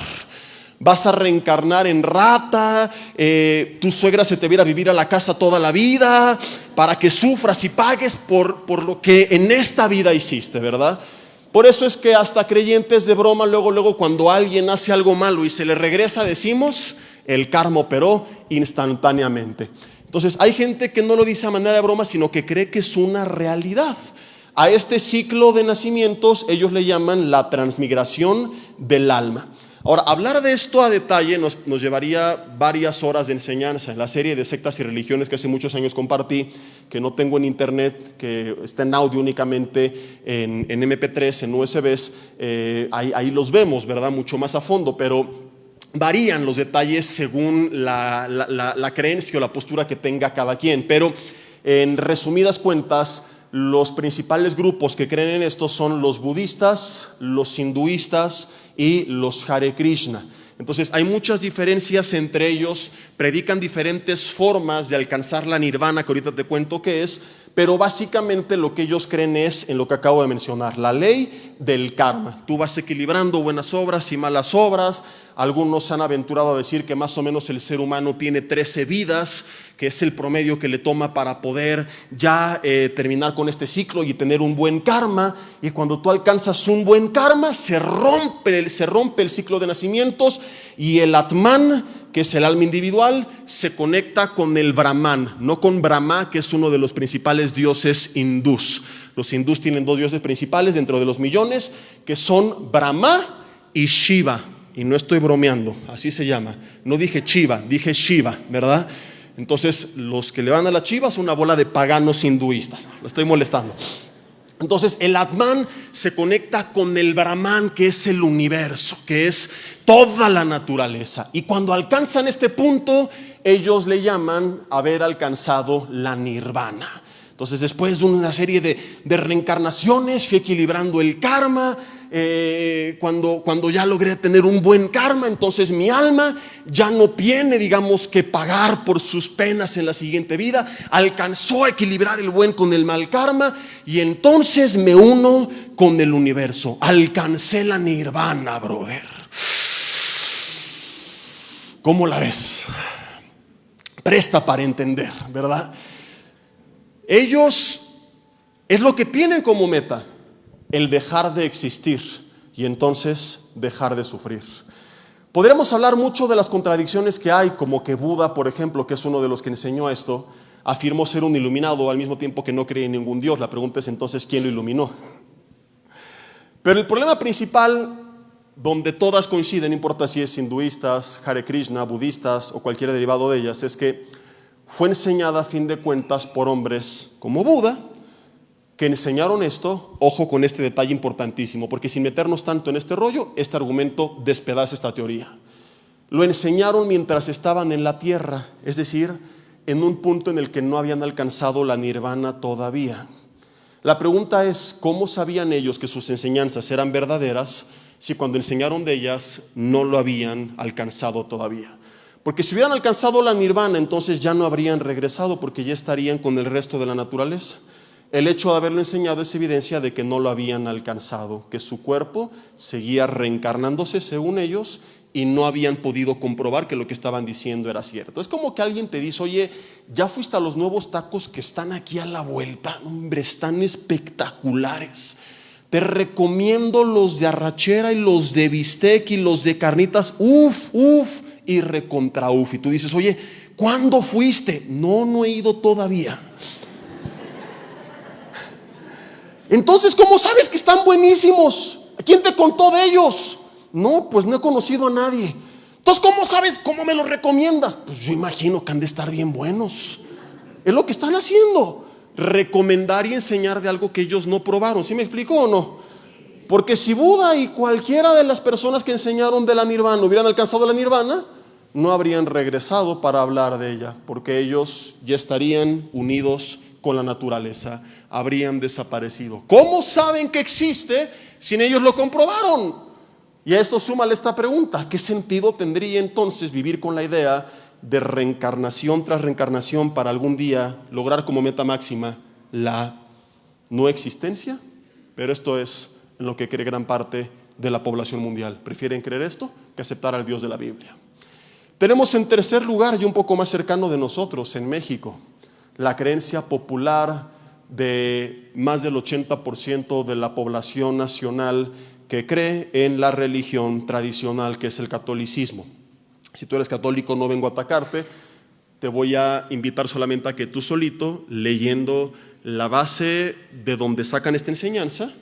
Vas a reencarnar en rata, tu suegra se te viera a vivir a la casa toda la vida para que sufras y pagues por lo que en esta vida hiciste, ¿verdad? Por eso es que hasta creyentes de broma, luego cuando alguien hace algo malo y se le regresa, decimos, el karma operó instantáneamente. Entonces hay gente que no lo dice a manera de broma, sino que cree que es una realidad. A este ciclo de nacimientos ellos le llaman la transmigración del alma. Ahora, hablar de esto a detalle nos llevaría varias horas de enseñanza. En la serie de sectas y religiones que hace muchos años compartí, que no tengo en internet, que está en audio únicamente, en MP3, en USBs, ahí los vemos, ¿verdad? Mucho más a fondo, pero varían los detalles según la creencia o la postura que tenga cada quien. Pero en resumidas cuentas, los principales grupos que creen en esto son los budistas, los hinduistas y los Hare Krishna. Entonces hay muchas diferencias entre ellos, predican diferentes formas de alcanzar la nirvana, que ahorita te cuento qué es, pero básicamente lo que ellos creen es en lo que acabo de mencionar, la ley del karma. Tú vas equilibrando buenas obras y malas obras. Algunos se han aventurado a decir que más o menos el ser humano tiene 13 vidas, que es el promedio que le toma para poder ya terminar con este ciclo y tener un buen karma. Y cuando tú alcanzas un buen karma, se rompe el ciclo de nacimientos, y el Atman, que es el alma individual, se conecta con el Brahman, no con Brahma, que es uno de los principales dioses hindús. Los hindús tienen dos dioses principales dentro de los millones, que son Brahma y Shiva. Y no estoy bromeando, así se llama. No dije Chiva, dije Shiva, ¿verdad? Entonces, los que le van a la Chiva son una bola de paganos hinduistas. Lo estoy molestando. Entonces, el Atman se conecta con el Brahman, que es el universo, que es toda la naturaleza. Y cuando alcanzan este punto, ellos le llaman haber alcanzado la nirvana. Entonces, después de una serie de reencarnaciones, fui equilibrando el karma. Cuando ya logré tener un buen karma, entonces mi alma ya no tiene, digamos, que pagar por sus penas en la siguiente vida. Alcanzó a equilibrar el buen con el mal karma, y entonces me uno con el universo. Alcancé la nirvana, brother. ¿Cómo la ves? Presta para entender, ¿verdad? Ellos es lo que tienen como meta, el dejar de existir y entonces dejar de sufrir. Podríamos hablar mucho de las contradicciones que hay, como que Buda, por ejemplo, que es uno de los que enseñó esto, afirmó ser un iluminado al mismo tiempo que no cree en ningún Dios. La pregunta es entonces, ¿quién lo iluminó? Pero el problema principal, donde todas coinciden, no importa si es hinduistas, Hare Krishna, budistas o cualquier derivado de ellas, es que fue enseñada a fin de cuentas por hombres como Buda, que enseñaron esto. Ojo con este detalle importantísimo, porque sin meternos tanto en este rollo, este argumento despedaza esta teoría. Lo enseñaron mientras estaban en la tierra, es decir, en un punto en el que no habían alcanzado la nirvana todavía. La pregunta es, ¿cómo sabían ellos que sus enseñanzas eran verdaderas si cuando enseñaron de ellas no lo habían alcanzado todavía? Porque si hubieran alcanzado la nirvana, entonces ya no habrían regresado, porque ya estarían con el resto de la naturaleza. El hecho de haberlo enseñado es evidencia de que no lo habían alcanzado, que su cuerpo seguía reencarnándose según ellos y no habían podido comprobar que lo que estaban diciendo era cierto. Es como que alguien te dice, oye, ¿ya fuiste a los nuevos tacos que están aquí a la vuelta? Hombre, están espectaculares. Te recomiendo los de arrachera y los de bistec y los de carnitas, uf y recontra uf. Y tú dices, oye, ¿cuándo fuiste? No he ido todavía. Entonces, ¿cómo sabes que están buenísimos? ¿Quién te contó de ellos? No, pues no he conocido a nadie. Entonces, ¿cómo sabes? ¿Cómo me los recomiendas? Pues yo imagino que han de estar bien buenos. Es lo que están haciendo. Recomendar y enseñar de algo que ellos no probaron. ¿Sí me explico o no? Porque si Buda y cualquiera de las personas que enseñaron de la nirvana hubieran alcanzado la nirvana, no habrían regresado para hablar de ella, porque ellos ya estarían unidos con la naturaleza, habrían desaparecido. ¿Cómo saben que existe si ellos lo comprobaron? Y a esto súmale esta pregunta: ¿qué sentido tendría entonces vivir con la idea de reencarnación tras reencarnación para algún día lograr como meta máxima la no existencia? Pero esto es en lo que cree gran parte de la población mundial. Prefieren creer esto que aceptar al Dios de la Biblia. Tenemos en tercer lugar, y un poco más cercano de nosotros, en México, la creencia popular de más del 80% de la población nacional que cree en la religión tradicional, que es el catolicismo. Si tú eres católico, no vengo a atacarte, te voy a invitar solamente a que tú solito, leyendo la base de donde sacan esta enseñanza,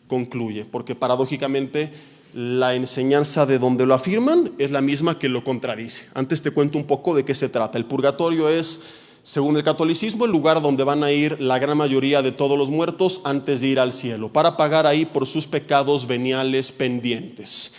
concluye, porque paradójicamente la enseñanza de donde lo afirman es la misma que lo contradice. Antes te cuento un poco de qué se trata. El purgatorio es, según el catolicismo, el lugar donde van a ir la gran mayoría de todos los muertos antes de ir al cielo, para pagar ahí por sus pecados veniales pendientes.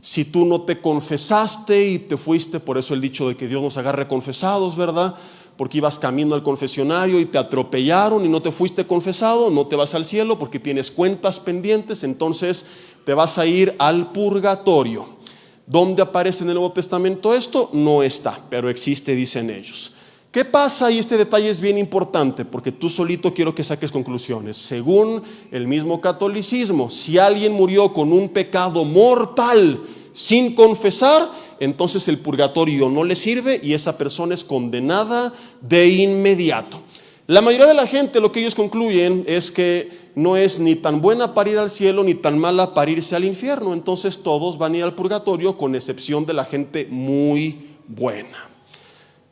Si tú no te confesaste y te fuiste, por eso el dicho de que Dios nos agarre confesados, ¿verdad? Porque ibas camino al confesionario y te atropellaron y no te fuiste confesado, no te vas al cielo porque tienes cuentas pendientes, entonces te vas a ir al purgatorio. ¿Dónde aparece en el Nuevo Testamento esto? No está, pero existe, dicen ellos. ¿Qué pasa? Y este detalle es bien importante porque tú solito quiero que saques conclusiones. Según el mismo catolicismo, si alguien murió con un pecado mortal sin confesar, entonces el purgatorio no le sirve y esa persona es condenada de inmediato. La mayoría de la gente, lo que ellos concluyen es que no es ni tan buena para ir al cielo ni tan mala para irse al infierno. Entonces todos van a ir al purgatorio con excepción de la gente muy buena.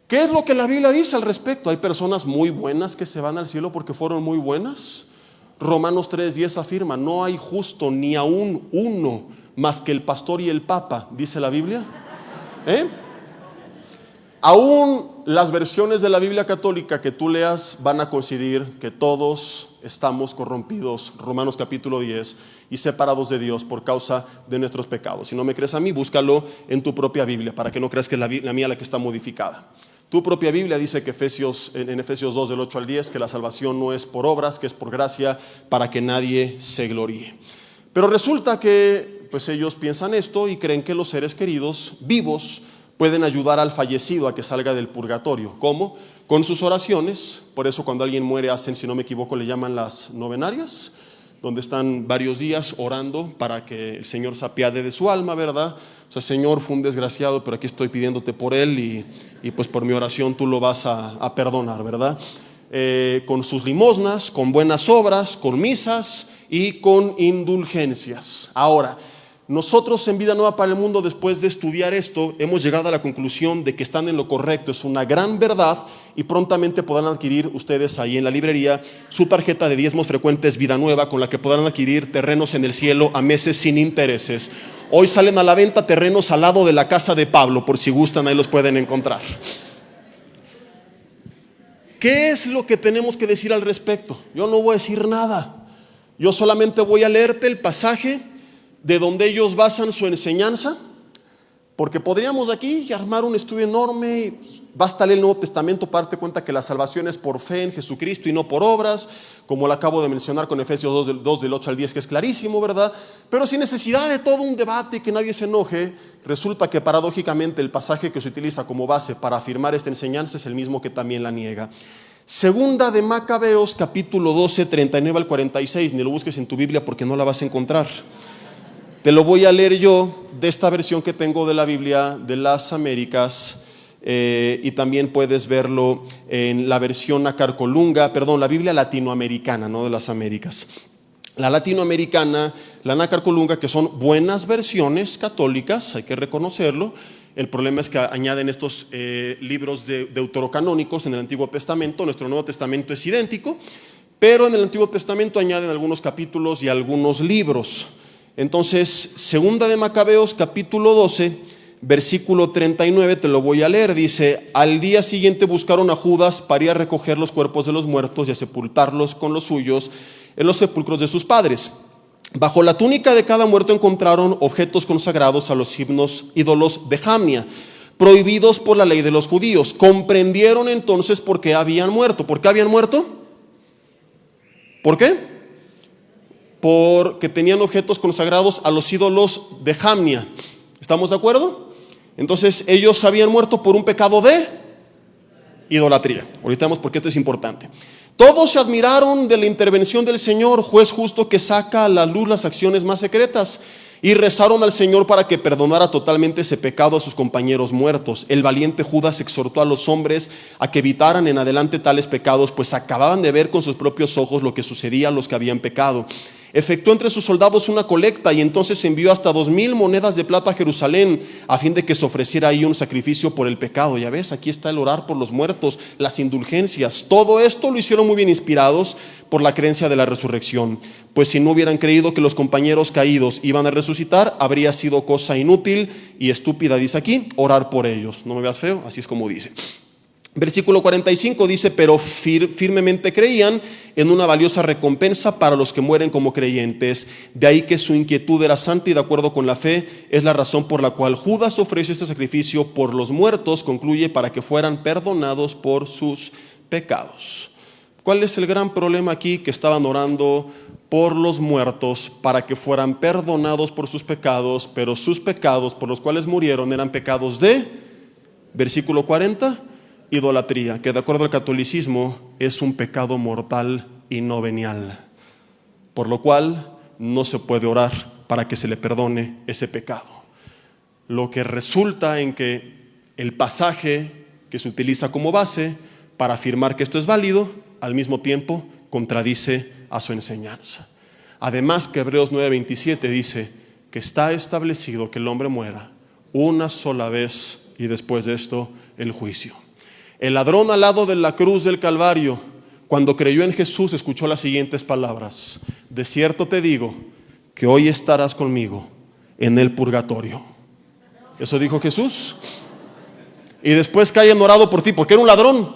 ¿Qué es lo que la Biblia dice al respecto? Hay personas muy buenas que se van al cielo porque fueron muy buenas. Romanos 3:10 afirma, no hay justo ni aún uno más que el pastor y el papa, dice la Biblia. Aún las versiones de la Biblia católica que tú leas van a coincidir que todos estamos corrompidos, Romanos capítulo 10, y separados de Dios por causa de nuestros pecados. Si no me crees a mí, búscalo en tu propia Biblia para que no creas que es la mía la que está modificada. Tu propia Biblia dice que en Efesios 2 del 8 al 10 que la salvación no es por obras, que es por gracia para que nadie se gloríe. Pero resulta que pues ellos piensan esto y creen que los seres queridos vivos pueden ayudar al fallecido a que salga del purgatorio. ¿Cómo? Con sus oraciones. Por eso cuando alguien muere hacen, si no me equivoco, le llaman las novenarias, donde están varios días orando para que el Señor se apiade de su alma, ¿verdad? O sea, Señor, fue un desgraciado, pero aquí estoy pidiéndote por él y pues por mi oración tú lo vas a perdonar, ¿verdad? Con sus limosnas, con buenas obras, con misas y con indulgencias. Ahora, nosotros en Vida Nueva para el Mundo, después de estudiar esto, hemos llegado a la conclusión de que están en lo correcto, es una gran verdad, y prontamente podrán adquirir ustedes ahí en la librería su tarjeta de diezmos frecuentes Vida Nueva, con la que podrán adquirir terrenos en el cielo a meses sin intereses. Hoy salen a la venta terrenos al lado de la casa de Pablo, por si gustan, ahí los pueden encontrar. ¿Qué es lo que tenemos que decir al respecto? Yo no voy a decir nada, yo solamente voy a leerte el pasaje de donde ellos basan su enseñanza, porque podríamos aquí armar un estudio enorme. Basta leer el Nuevo Testamento para darte cuenta que la salvación es por fe en Jesucristo y no por obras, como lo acabo de mencionar con Efesios 2 del 8 al 10, que es clarísimo, ¿verdad? Pero sin necesidad de todo un debate y que nadie se enoje, resulta que paradójicamente el pasaje que se utiliza como base para afirmar esta enseñanza es el mismo que también la niega. Segunda de Macabeos, capítulo 12, 39 al 46. Ni lo busques en tu Biblia porque no la vas a encontrar. Te lo voy a leer yo de esta versión que tengo de la Biblia de las Américas, y también puedes verlo en la versión Nácar-Colunga, perdón, la Biblia latinoamericana, no de las Américas. La latinoamericana, la Nácar-Colunga, que son buenas versiones católicas, hay que reconocerlo. El problema es que añaden estos libros deuterocanónicos en el Antiguo Testamento. Nuestro Nuevo Testamento es idéntico, pero en el Antiguo Testamento añaden algunos capítulos y algunos libros. Entonces, segunda de Macabeos, capítulo 12, versículo 39, te lo voy a leer. Dice: al día siguiente buscaron a Judas para ir a recoger los cuerpos de los muertos y a sepultarlos con los suyos en los sepulcros de sus padres. Bajo la túnica de cada muerto encontraron objetos consagrados a los ídolos de Jamnia, prohibidos por la ley de los judíos. Comprendieron entonces por qué habían muerto. ¿Por qué habían muerto? ¿Por qué? Porque tenían objetos consagrados a los ídolos de Jamnia. ¿Estamos de acuerdo? Entonces ellos habían muerto por un pecado de idolatría. Ahorita vemos por qué esto es importante. Todos se admiraron de la intervención del Señor, juez justo que saca a la luz las acciones más secretas, y rezaron al Señor para que perdonara totalmente ese pecado a sus compañeros muertos. El valiente Judas exhortó a los hombres a que evitaran en adelante tales pecados, pues acababan de ver con sus propios ojos lo que sucedía a los que habían pecado. Efectuó entre sus soldados una colecta y entonces envió hasta 2,000 monedas de plata a Jerusalén a fin de que se ofreciera ahí un sacrificio por el pecado. Ya ves, aquí está el orar por los muertos, las indulgencias. Todo esto lo hicieron muy bien inspirados por la creencia de la resurrección. Pues si no hubieran creído que los compañeros caídos iban a resucitar, habría sido cosa inútil y estúpida, dice aquí, orar por ellos. No me veas feo, así es como dice. Versículo 45 dice: pero firmemente creían en una valiosa recompensa para los que mueren como creyentes. De ahí que su inquietud era santa y de acuerdo con la fe. Es la razón por la cual Judas ofreció este sacrificio por los muertos, concluye, para que fueran perdonados por sus pecados. ¿Cuál es el gran problema aquí? Que estaban orando por los muertos para que fueran perdonados por sus pecados, pero sus pecados por los cuales murieron eran pecados de, versículo 40, idolatría, que de acuerdo al catolicismo es un pecado mortal y no venial, por lo cual no se puede orar para que se le perdone ese pecado. Lo que resulta en que el pasaje que se utiliza como base para afirmar que esto es válido, al mismo tiempo contradice a su enseñanza. Además que Hebreos 9:27 dice que está establecido que el hombre muera una sola vez y después de esto el juicio. El ladrón al lado de la cruz del Calvario, cuando creyó en Jesús, escuchó las siguientes palabras: de cierto te digo que hoy estarás conmigo en el purgatorio. Eso dijo Jesús. Y después que hayan orado por ti, porque era un ladrón,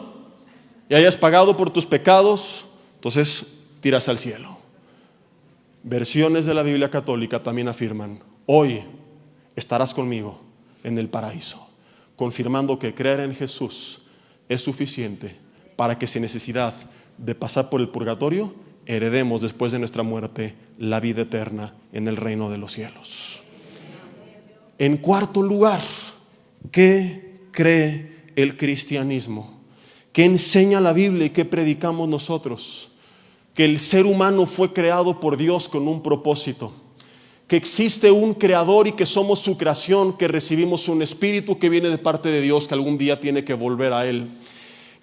y hayas pagado por tus pecados, entonces tiras al cielo. Versiones de la Biblia católica también afirman: hoy estarás conmigo en el paraíso, confirmando que creer en Jesús es suficiente para que sin necesidad de pasar por el purgatorio heredemos después de nuestra muerte la vida eterna en el reino de los cielos. En cuarto lugar, ¿qué cree el cristianismo? ¿Qué enseña la Biblia y qué predicamos nosotros? Que el ser humano fue creado por Dios con un propósito, que existe un creador y que somos su creación, que recibimos un espíritu que viene de parte de Dios, que algún día tiene que volver a Él.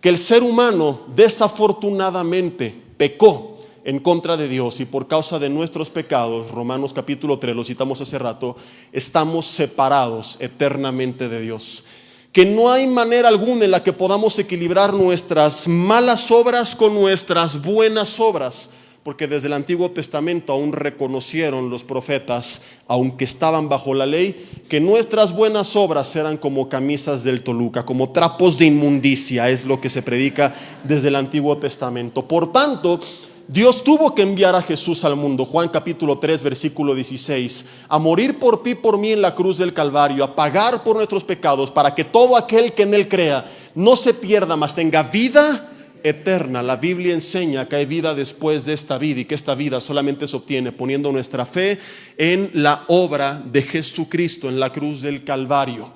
Que el ser humano desafortunadamente pecó en contra de Dios y por causa de nuestros pecados, Romanos capítulo 3, lo citamos hace rato, estamos separados eternamente de Dios. Que no hay manera alguna en la que podamos equilibrar nuestras malas obras con nuestras buenas obras, porque desde el Antiguo Testamento aún reconocieron los profetas, aunque estaban bajo la ley, que nuestras buenas obras eran como camisas del Toluca, como trapos de inmundicia, es lo que se predica desde el Antiguo Testamento. Por tanto, Dios tuvo que enviar a Jesús al mundo, Juan capítulo 3, versículo 16, a morir por ti y por mí en la cruz del Calvario, a pagar por nuestros pecados, para que todo aquel que en Él crea no se pierda, mas tenga vida eterna. La Biblia enseña que hay vida después de esta vida y que esta vida solamente se obtiene poniendo nuestra fe en la obra de Jesucristo en la cruz del Calvario.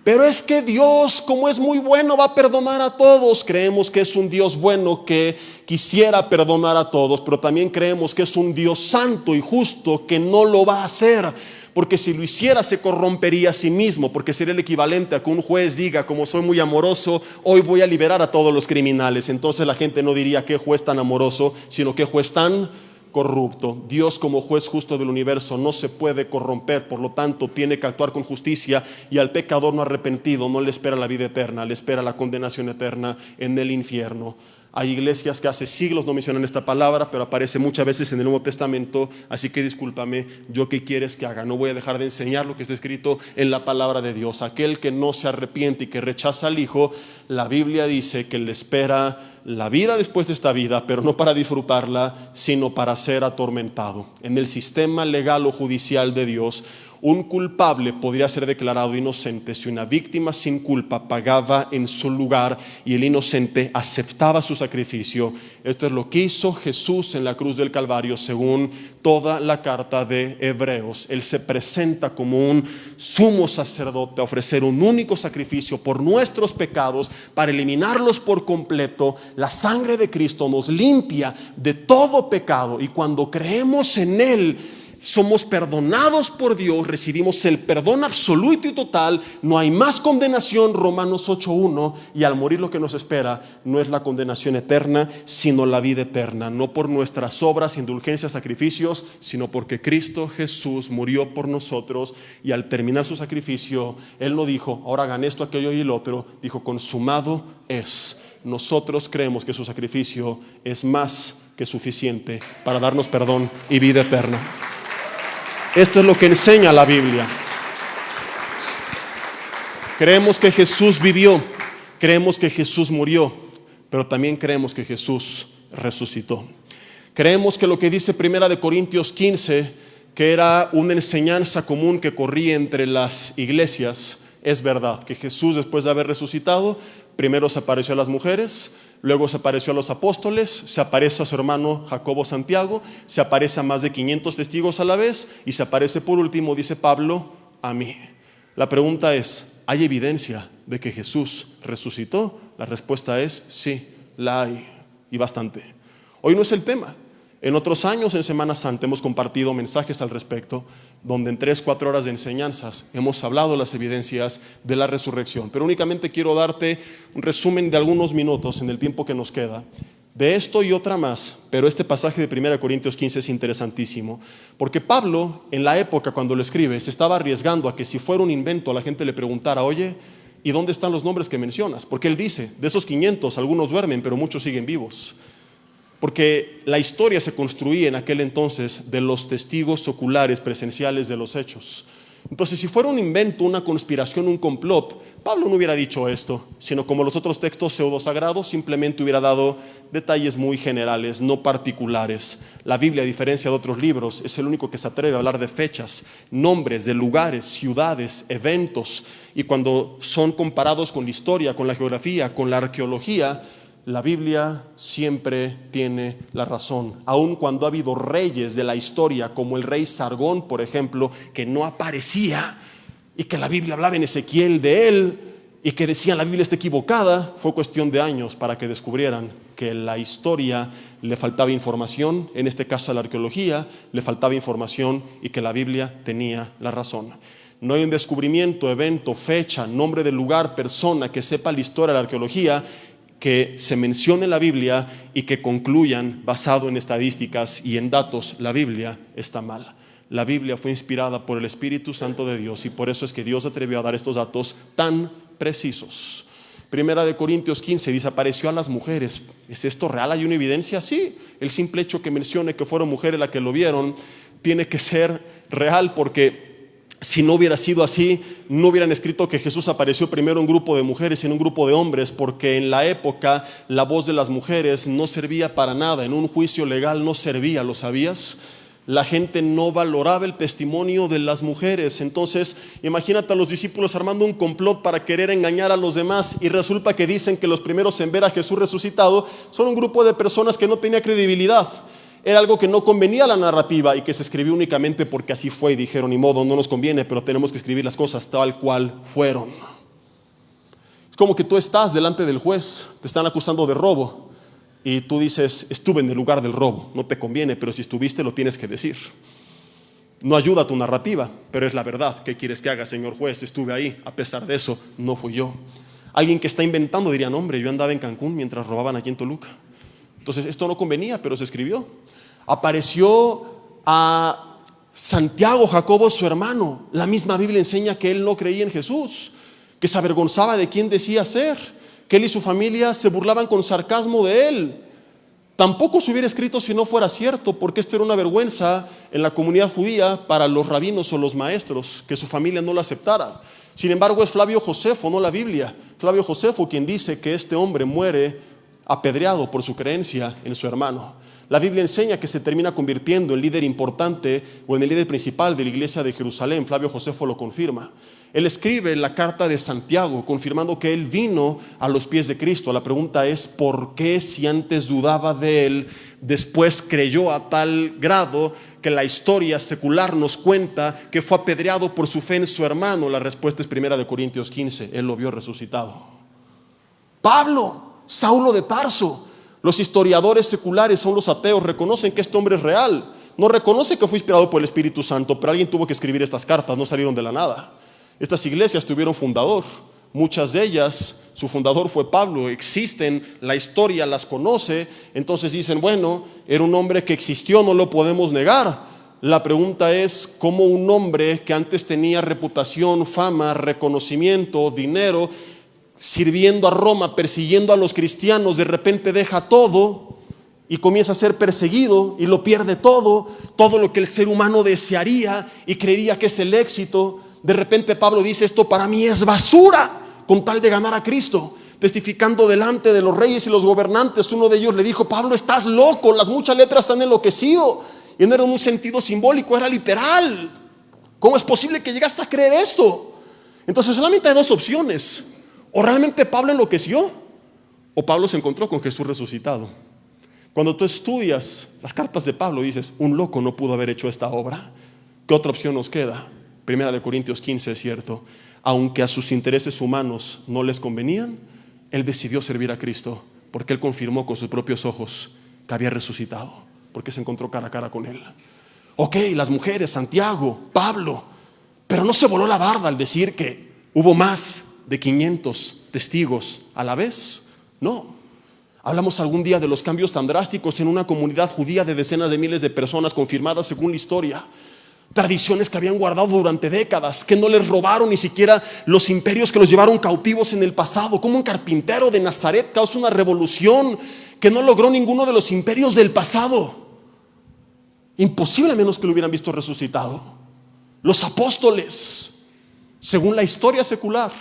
Pero es que Dios, como es muy bueno, va a perdonar a todos. Creemos que es un Dios bueno que quisiera perdonar a todos, pero también creemos que es un Dios santo y justo que no lo va a hacer. Porque si lo hiciera se corrompería a sí mismo, porque sería el equivalente a que un juez diga, como soy muy amoroso, hoy voy a liberar a todos los criminales. Entonces la gente no diría qué juez tan amoroso, sino qué juez tan corrupto. Dios, como juez justo del universo, no se puede corromper, por lo tanto tiene que actuar con justicia, y al pecador no arrepentido no le espera la vida eterna, le espera la condenación eterna en el infierno. Hay iglesias que hace siglos no mencionan esta palabra, pero aparece muchas veces en el Nuevo Testamento, así que discúlpame, ¿yo qué quieres que haga? No voy a dejar de enseñar lo que está escrito en la palabra de Dios. Aquel que no se arrepiente y que rechaza al Hijo, la Biblia dice que le espera la vida después de esta vida, pero no para disfrutarla, sino para ser atormentado. En el sistema legal o judicial de Dios, un culpable podría ser declarado inocente si una víctima sin culpa pagaba en su lugar y el inocente aceptaba su sacrificio. Esto es lo que hizo Jesús en la cruz del Calvario, según toda la carta de Hebreos. Él se presenta como un sumo sacerdote a ofrecer un único sacrificio por nuestros pecados para eliminarlos por completo. La sangre de Cristo nos limpia de todo pecado, y cuando creemos en Él, somos perdonados por Dios, recibimos el perdón absoluto y total, no hay más condenación, Romanos 8:1, y al morir lo que nos espera no es la condenación eterna, sino la vida eterna, no por nuestras obras, indulgencias, sacrificios, sino porque Cristo Jesús murió por nosotros, y al terminar su sacrificio, Él no dijo, ahora hagan esto, aquello y el otro, dijo, consumado es. Nosotros creemos que su sacrificio es más que suficiente para darnos perdón y vida eterna. Esto es lo que enseña la Biblia. Creemos que Jesús vivió, creemos que Jesús murió, pero también creemos que Jesús resucitó. Creemos que lo que dice 1 Corintios 15, que era una enseñanza común que corría entre las iglesias, es verdad. Que Jesús, después de haber resucitado, primero se apareció a las mujeres, luego se apareció a los apóstoles, se aparece a su hermano Jacobo Santiago, se aparece a más de 500 testigos a la vez, y se aparece por último, dice Pablo, a mí. La pregunta es, ¿hay evidencia de que Jesús resucitó? La respuesta es sí, la hay, y bastante. Hoy no es el tema. En otros años, en Semana Santa, hemos compartido mensajes al respecto, donde en 3-4 horas de enseñanzas hemos hablado de las evidencias de la resurrección. Pero únicamente quiero darte un resumen de algunos minutos en el tiempo que nos queda de esto y otra más. Pero este pasaje de 1 Corintios 15 es interesantísimo, porque Pablo, en la época cuando lo escribe, se estaba arriesgando a que si fuera un invento, la gente le preguntara, oye, ¿y dónde están los nombres que mencionas? Porque él dice, de esos 500, algunos duermen, pero muchos siguen vivos. Porque la historia se construía en aquel entonces de los testigos oculares presenciales de los hechos. Entonces, si fuera un invento, una conspiración, un complot, Pablo no hubiera dicho esto, sino como los otros textos pseudosagrados, simplemente hubiera dado detalles muy generales, no particulares. La Biblia, a diferencia de otros libros, es el único que se atreve a hablar de fechas, nombres de lugares, ciudades, eventos, y cuando son comparados con la historia, con la geografía, con la arqueología, la Biblia siempre tiene la razón. Aun cuando ha habido reyes de la historia, como el rey Sargón, por ejemplo, que no aparecía, y que la Biblia hablaba en Ezequiel de él, y que decían la Biblia está equivocada, fue cuestión de años para que descubrieran que la historia le faltaba información, en este caso a la arqueología le faltaba información, y que la Biblia tenía la razón. No hay un descubrimiento, evento, fecha, nombre del lugar, persona que sepa la historia de la arqueología que se mencione en la Biblia y que concluyan basado en estadísticas y en datos, la Biblia está mal. La Biblia fue inspirada por el Espíritu Santo de Dios, y por eso es que Dios atrevió a dar estos datos tan precisos. 1 Corintios 15 dice, apareció a las mujeres. ¿Es esto real? ¿Hay una evidencia? Sí. El simple hecho que mencione que fueron mujeres las que lo vieron tiene que ser real, porque si no hubiera sido así, no hubieran escrito que Jesús apareció primero a un grupo de mujeres y en un grupo de hombres, porque en la época la voz de las mujeres no servía para nada. En un juicio legal no servía, ¿lo sabías? La gente no valoraba el testimonio de las mujeres. Entonces, imagínate a los discípulos armando un complot para querer engañar a los demás, y resulta que dicen que los primeros en ver a Jesús resucitado son un grupo de personas que no tenía credibilidad. Era algo que no convenía a la narrativa y que se escribió únicamente porque así fue, y dijeron, ni modo, no nos conviene, pero tenemos que escribir las cosas tal cual fueron. como que tú estás delante del juez, te están acusando de robo y tú dices, estuve en el lugar del robo. No te conviene, pero si estuviste lo tienes que decir. No ayuda a tu narrativa, pero es la verdad. ¿Qué quieres que haga, señor juez? Estuve ahí, a pesar de eso, no fui yo. Alguien que está inventando diría, no, hombre, yo andaba en Cancún mientras robaban aquí en Toluca. Entonces esto no convenía, pero se escribió. Apareció a Santiago, Jacobo, su hermano. La misma Biblia enseña que él no creía en Jesús, que se avergonzaba de quién decía ser, que él y su familia se burlaban con sarcasmo de él. Tampoco se hubiera escrito si no fuera cierto, porque esto era una vergüenza en la comunidad judía para los rabinos o los maestros, que su familia no lo aceptara. Sin embargo, es Flavio Josefo, no la Biblia. Flavio Josefo quien dice que este hombre muere apedreado por su creencia en su hermano. La Biblia enseña que se termina convirtiendo en líder importante o en el líder principal de la iglesia de Jerusalén. Flavio Josefo lo confirma. Él escribe la carta de Santiago confirmando que él vino a los pies de Cristo. La pregunta es, ¿por qué si antes dudaba de él, después creyó a tal grado que la historia secular nos cuenta que fue apedreado por su fe en su hermano? La respuesta es 1 Corintios 15, él lo vio resucitado. Pablo, Saulo de Tarso. Los historiadores seculares, son los ateos, reconocen que este hombre es real. No reconoce que fue inspirado por el Espíritu Santo, pero alguien tuvo que escribir estas cartas, no salieron de la nada. Estas iglesias tuvieron fundador, muchas de ellas, su fundador fue Pablo, existen, la historia las conoce, entonces dicen, bueno, era un hombre que existió, no lo podemos negar. La pregunta es, ¿cómo un hombre que antes tenía reputación, fama, reconocimiento, dinero, sirviendo a Roma, persiguiendo a los cristianos, de repente deja todo y comienza a ser perseguido y lo pierde todo lo que el ser humano desearía y creería que es el éxito? De repente Pablo dice, esto para mí es basura, con tal de ganar a Cristo. Testificando delante de los reyes y los gobernantes, uno de ellos le dijo, Pablo, estás loco, las muchas letras están enloquecido. Y no era en un sentido simbólico, era literal. ¿Cómo es posible que llegaste a creer esto? Entonces solamente hay dos opciones: o realmente Pablo enloqueció, o Pablo se encontró con Jesús resucitado. Cuando tú estudias las cartas de Pablo dices, un loco no pudo haber hecho esta obra. ¿Qué otra opción nos queda? 1 Corintios 15 es cierto. Aunque a sus intereses humanos no les convenían, él decidió servir a Cristo, porque él confirmó con sus propios ojos que había resucitado, porque se encontró cara a cara con él. Ok, las mujeres, Santiago, Pablo, pero no se voló la barda al decir que hubo más de 500 testigos a la vez. No. Hablamos algún día de los cambios tan drásticos en una comunidad judía de decenas de miles de personas confirmadas según la historia. Tradiciones que habían guardado durante décadas, que no les robaron ni siquiera los imperios que los llevaron cautivos en el pasado. Como un carpintero de Nazaret causa una revolución que no logró ninguno de los imperios del pasado. Imposible a menos que lo hubieran visto resucitado. Los apóstoles, según la historia secular,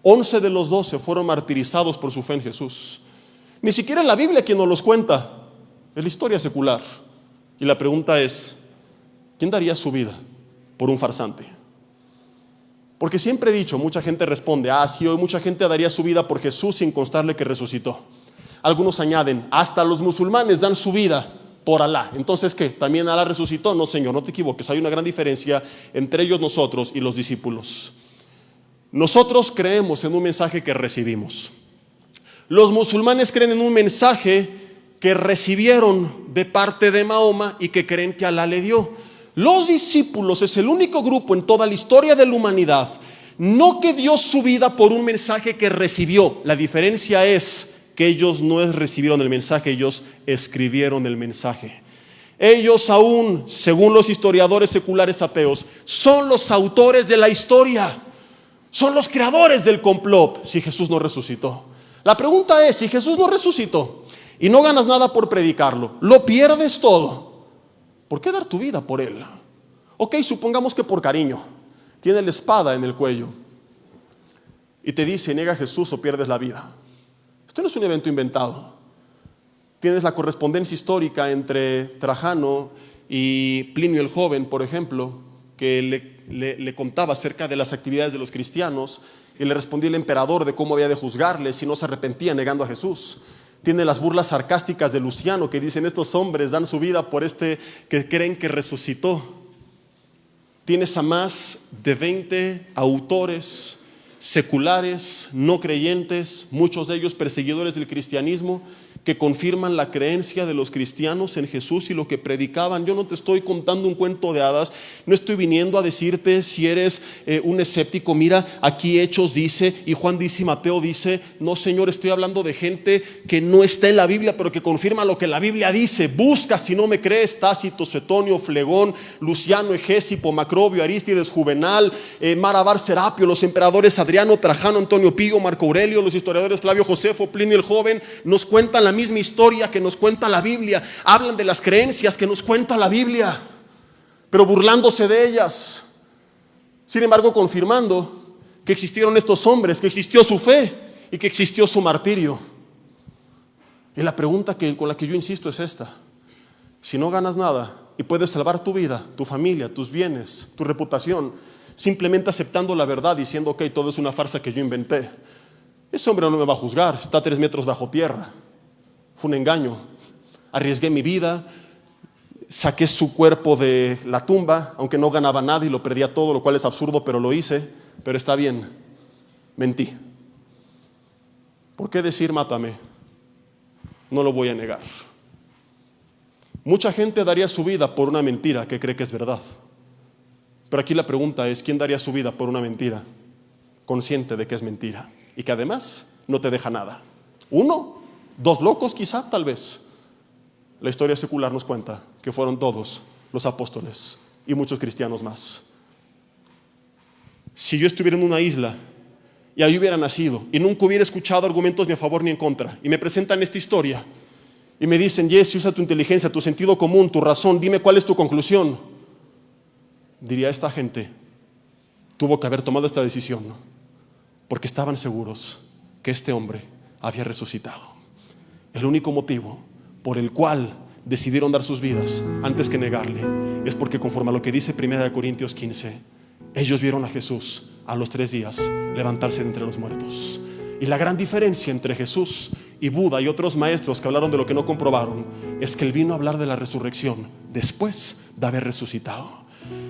11 de los 12 fueron martirizados por su fe en Jesús. Ni siquiera en la Biblia quien nos los cuenta, es la historia secular. Y la pregunta es, ¿quién daría su vida por un farsante? Porque siempre he dicho, mucha gente responde, sí, hoy mucha gente daría su vida por Jesús sin constarle que resucitó. Algunos añaden, hasta los musulmanes dan su vida por Alá. Entonces, ¿qué? ¿También Alá resucitó? No, señor, no te equivoques. Hay una gran diferencia entre ellos, nosotros y los discípulos. Nosotros creemos en un mensaje que recibimos. Los musulmanes creen en un mensaje que recibieron de parte de Mahoma y que creen que Alá le dio. Los discípulos es el único grupo en toda la historia de la humanidad, no que dio su vida por un mensaje que recibió. La diferencia es que ellos no recibieron el mensaje, ellos escribieron el mensaje. Ellos aún, según los historiadores seculares ateos, son los autores de la historia, son los creadores del complot si Jesús no resucitó. La pregunta es, si Jesús no resucitó y no ganas nada por predicarlo, lo pierdes todo, ¿por qué dar tu vida por él? Ok, supongamos que por cariño, tiene la espada en el cuello y te dice, niega a Jesús o pierdes la vida. Esto no es un evento inventado. Tienes la correspondencia histórica entre Trajano y Plinio el Joven, por ejemplo, que le contaba acerca de las actividades de los cristianos y le respondía el emperador de cómo había de juzgarles si no se arrepentía negando a Jesús. Tiene las burlas sarcásticas de Luciano que dicen, estos hombres dan su vida por este que creen que resucitó. Tienes a más de 20 autores seculares, no creyentes, muchos de ellos perseguidores del cristianismo, que confirman la creencia de los cristianos en Jesús y lo que predicaban. Yo no te estoy contando un cuento de hadas, no estoy viniendo a decirte si eres un escéptico, mira, aquí Hechos dice, y Juan dice, y Mateo dice. No, Señor, estoy hablando de gente que no está en la Biblia, pero que confirma lo que la Biblia dice. Busca si no me crees, Tácito, Suetonio, Flegón, Luciano, Egésipo, Macrobio, Arístides, Juvenal, Marabar, Serapio, los emperadores Adriano, Trajano, Antonio Pío, Marco Aurelio, los historiadores Flavio Josefo, Plinio el Joven, nos cuentan la misma historia que nos cuenta la Biblia. Hablan de las creencias que nos cuenta la Biblia, pero burlándose de ellas. Sin embargo, confirmando que existieron estos hombres, que existió su fe y que existió su martirio. Y la pregunta con la que yo insisto es esta: si no ganas nada y puedes salvar tu vida, tu familia, tus bienes, tu reputación, simplemente aceptando la verdad, diciendo, ok, todo es una farsa que yo inventé, ese hombre no me va a juzgar, está 3 metros bajo tierra, fue un engaño, arriesgué mi vida, saqué su cuerpo de la tumba, aunque no ganaba nada y lo perdía todo, lo cual es absurdo, pero lo hice. Pero está bien, mentí. ¿Por qué decir mátame? No lo voy a negar. Mucha gente daría su vida por una mentira que cree que es verdad. Pero aquí la pregunta es, ¿quién daría su vida por una mentira consciente de que es mentira y que además no te deja nada? ¿1? 2 locos quizá, tal vez. La historia secular nos cuenta que fueron todos los apóstoles y muchos cristianos más. Si yo estuviera en una isla y ahí hubiera nacido y nunca hubiera escuchado argumentos ni a favor ni en contra, y me presentan esta historia y me dicen, Jesse, usa tu inteligencia, tu sentido común, tu razón, dime cuál es tu conclusión, diría, esta gente tuvo que haber tomado esta decisión porque estaban seguros que este hombre había resucitado. El único motivo por el cual decidieron dar sus vidas antes que negarle es porque, conforme a lo que dice 1 Corintios 15, ellos vieron a Jesús a los 3 días levantarse de entre los muertos. Y la gran diferencia entre Jesús y Buda y otros maestros que hablaron de lo que no comprobaron es que él vino a hablar de la resurrección después de haber resucitado.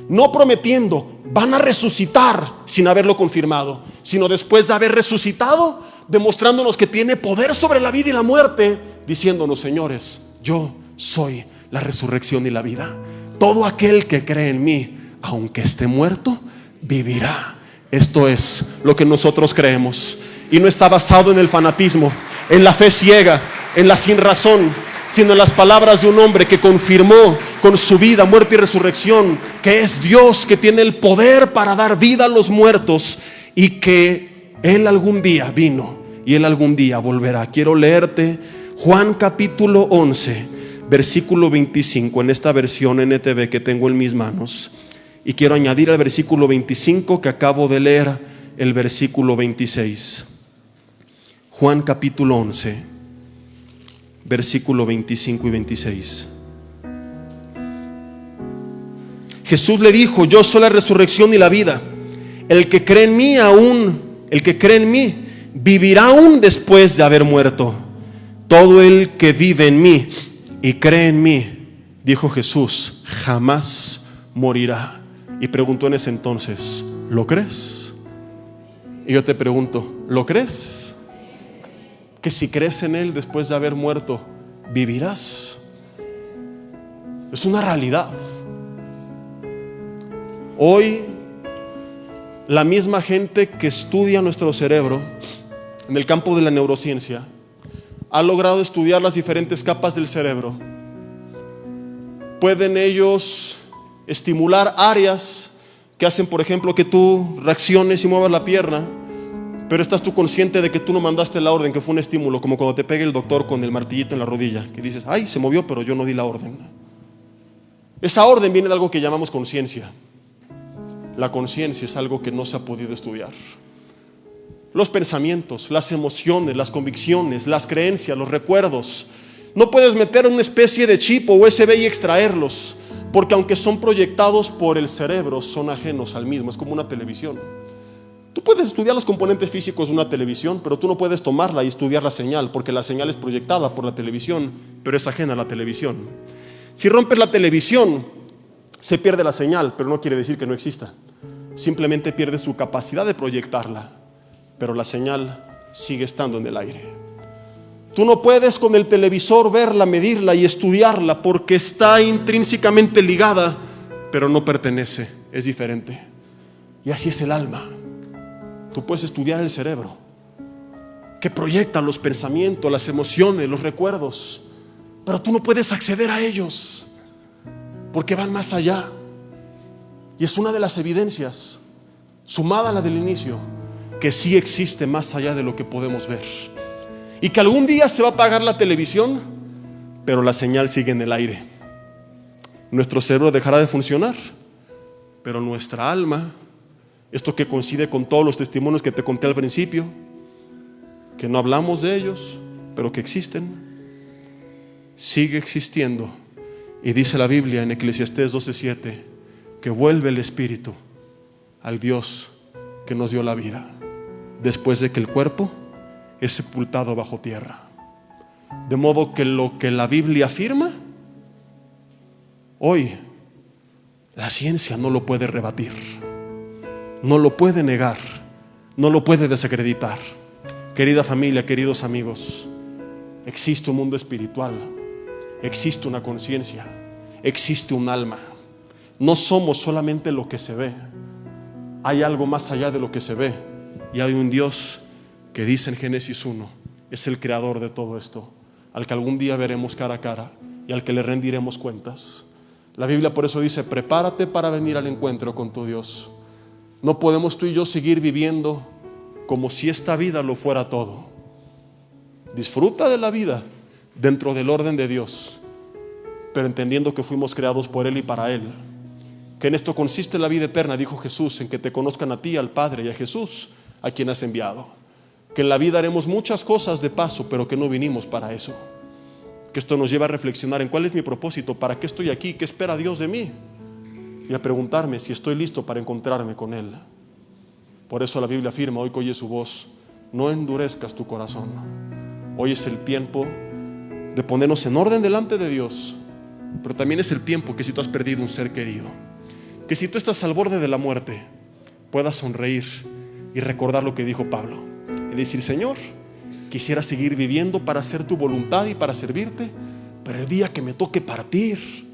No prometiendo van a resucitar sin haberlo confirmado, sino después de haber resucitado, demostrándonos que tiene poder sobre la vida y la muerte, diciéndonos, señores, yo soy la resurrección y la vida. Todo aquel que cree en mí, aunque esté muerto, vivirá. Esto es lo que nosotros creemos, y no está basado en el fanatismo, en la fe ciega, en la sin razón, sino en las palabras de un hombre que confirmó con su vida, muerte y resurrección que es Dios, que tiene el poder para dar vida a los muertos, y que Él algún día vino y Él algún día volverá. Quiero leerte Juan capítulo 11, versículo 25, en esta versión NTV que tengo en mis manos. Y quiero añadir al versículo 25 que acabo de leer el versículo 26. Juan capítulo 11, versículo 25 y 26. Jesús le dijo, yo soy la resurrección y la vida. El que cree en mí vivirá aún después de haber muerto. Todo el que vive en mí y cree en mí, dijo Jesús, jamás morirá. Y preguntó en ese entonces, ¿lo crees? Y yo te pregunto, ¿lo crees? Que si crees en Él después de haber muerto, vivirás. Es una realidad. Hoy, la misma gente que estudia nuestro cerebro en el campo de la neurociencia ha logrado estudiar las diferentes capas del cerebro. Pueden ellos estimular áreas que hacen, por ejemplo, que tú reacciones y muevas la pierna, pero estás tú consciente de que tú no mandaste la orden, que fue un estímulo, como cuando te pegue el doctor con el martillito en la rodilla, que dices, ay, se movió, pero yo no di la orden. Esa orden viene de algo que llamamos conciencia. La conciencia es algo que no se ha podido estudiar. Los pensamientos, las emociones, las convicciones, las creencias, los recuerdos, no puedes meter una especie de chip o USB y extraerlos, porque aunque son proyectados por el cerebro, son ajenos al mismo. Es como una televisión. Tú puedes estudiar los componentes físicos de una televisión, pero tú no puedes tomarla y estudiar la señal, porque la señal es proyectada por la televisión, pero es ajena a la televisión. Si rompes la televisión, se pierde la señal, pero no quiere decir que no exista. Simplemente pierde su capacidad de proyectarla. pero la señal sigue estando en el aire. Tú no puedes con el televisor verla, medirla y estudiarla porque está intrínsecamente ligada, pero no pertenece, es diferente. Y así es el alma. Tú puedes estudiar el cerebro, que proyecta los pensamientos, las emociones, los recuerdos, pero tú no puedes acceder a ellos porque van más allá. Y es una de las evidencias, sumada a la del inicio, que sí existe más allá de lo que podemos ver, y que algún día se va a apagar la televisión, pero la señal sigue en el aire. Nuestro cerebro dejará de funcionar, pero nuestra alma, esto que coincide con todos los testimonios que te conté al principio, que no hablamos de ellos, pero que existen, sigue existiendo. Y dice la Biblia en Eclesiastés 12:7 que vuelve el espíritu al Dios que nos dio la vida, después de que el cuerpo es sepultado bajo tierra. De modo que lo que la Biblia afirma, hoy la ciencia no lo puede rebatir, no lo puede negar, no lo puede desacreditar. Querida familia, queridos amigos, existe un mundo espiritual, existe una conciencia, existe un alma. No somos solamente lo que se ve, hay algo más allá de lo que se ve, y hay un Dios que dice en Génesis 1, es el creador de todo esto, al que algún día veremos cara a cara y al que le rendiremos cuentas. La Biblia por eso dice: prepárate para venir al encuentro con tu Dios. No podemos tú y yo seguir viviendo como si esta vida lo fuera todo. Disfruta de la vida dentro del orden de Dios, pero entendiendo que fuimos creados por Él y para Él, que en esto consiste la vida eterna, dijo Jesús, en que te conozcan a ti, al Padre, y a Jesús, a quien has enviado. Que en la vida haremos muchas cosas de paso, pero que no vinimos para eso. Que esto nos lleva a reflexionar en cuál es mi propósito, para qué estoy aquí, qué espera Dios de mí, y a preguntarme si estoy listo para encontrarme con Él. Por eso la Biblia afirma, hoy que oyes su voz, no endurezcas tu corazón. Hoy es el tiempo de ponernos en orden delante de Dios, pero también es el tiempo que si tú has perdido un ser querido, que si tú estás al borde de la muerte, puedas sonreír y recordar lo que dijo Pablo y decir: Señor, quisiera seguir viviendo para hacer tu voluntad y para servirte, pero el día que me toque partir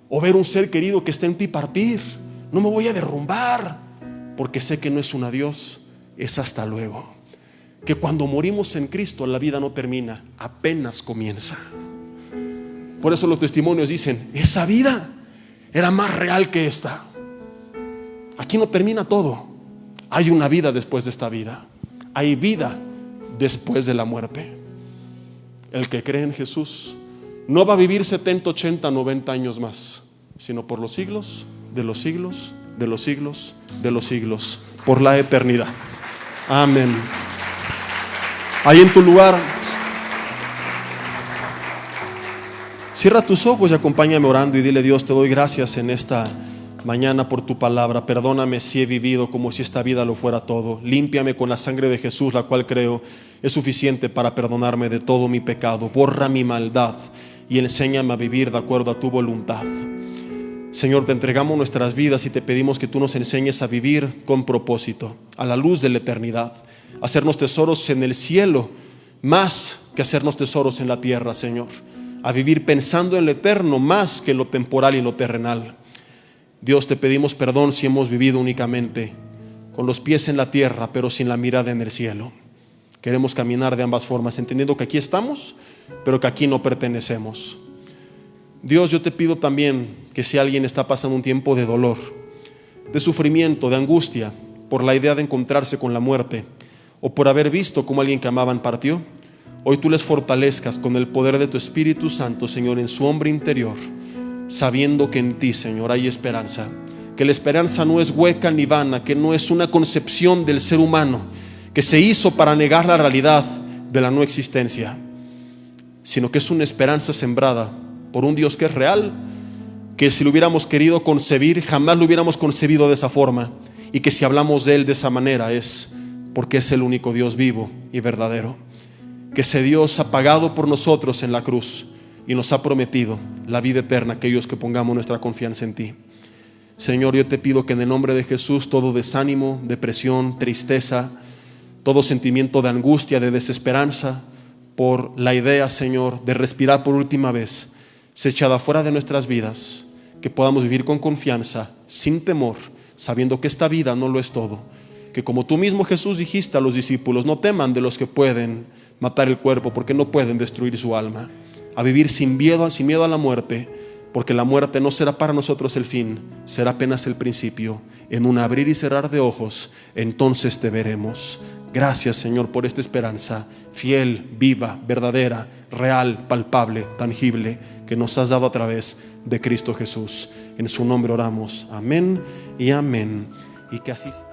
o ver un ser querido que esté en ti partir, no me voy a derrumbar, porque sé que no es un adiós, es hasta luego. Que cuando morimos en Cristo, la vida no termina, apenas comienza. Por eso los testimonios dicen: esa vida era más real que esta. Aquí no termina todo. Hay una vida después de esta vida. Hay vida después de la muerte. El que cree en Jesús no va a vivir 70, 80, 90 años más, sino por los siglos de los siglos, de los siglos, de los siglos, por la eternidad. Amén. Ahí en tu lugar, cierra tus ojos y acompáñame orando y dile: Dios, te doy gracias en esta mañana por tu palabra. Perdóname si he vivido como si esta vida lo fuera todo. Límpiame con la sangre de Jesús, la cual creo es suficiente para perdonarme de todo mi pecado. Borra mi maldad y enséñame a vivir de acuerdo a tu voluntad. Señor, te entregamos nuestras vidas y te pedimos que tú nos enseñes a vivir con propósito, a la luz de la eternidad, hacernos tesoros en el cielo más que hacernos tesoros en la tierra, Señor, a vivir pensando en lo eterno más que en lo temporal y en lo terrenal. Dios, te pedimos perdón si hemos vivido únicamente con los pies en la tierra, pero sin la mirada en el cielo. Queremos caminar de ambas formas, entendiendo que aquí estamos, pero que aquí no pertenecemos. Dios, yo te pido también que si alguien está pasando un tiempo de dolor, de sufrimiento, de angustia, por la idea de encontrarse con la muerte, o por haber visto cómo alguien que amaban partió, hoy tú les fortalezcas con el poder de tu Espíritu Santo, Señor, en su hombre interior, sabiendo que en ti, Señor, hay esperanza, que la esperanza no es hueca ni vana, que no es una concepción del ser humano que se hizo para negar la realidad de la no existencia, sino que es una esperanza sembrada por un Dios que es real, que si lo hubiéramos querido concebir, jamás lo hubiéramos concebido de esa forma, y que si hablamos de Él de esa manera es porque es el único Dios vivo y verdadero, que ese Dios ha pagado por nosotros en la cruz y nos ha prometido la vida eterna a aquellos que pongamos nuestra confianza en ti. Señor, yo te pido que en el nombre de Jesús todo desánimo, depresión, tristeza, todo sentimiento de angustia, de desesperanza por la idea, Señor, de respirar por última vez, se echada fuera de nuestras vidas, que podamos vivir con confianza, sin temor, sabiendo que esta vida no lo es todo, que como tú mismo, Jesús, dijiste a los discípulos, no teman de los que pueden matar el cuerpo, porque no pueden destruir su alma, a vivir sin miedo a la muerte, porque la muerte no será para nosotros el fin, será apenas el principio. En un abrir y cerrar de ojos, entonces te veremos. Gracias, Señor, por esta esperanza fiel, viva, verdadera, real, palpable, tangible, que nos has dado a través de Cristo Jesús. En su nombre oramos. Amén y amén. Y que así sea.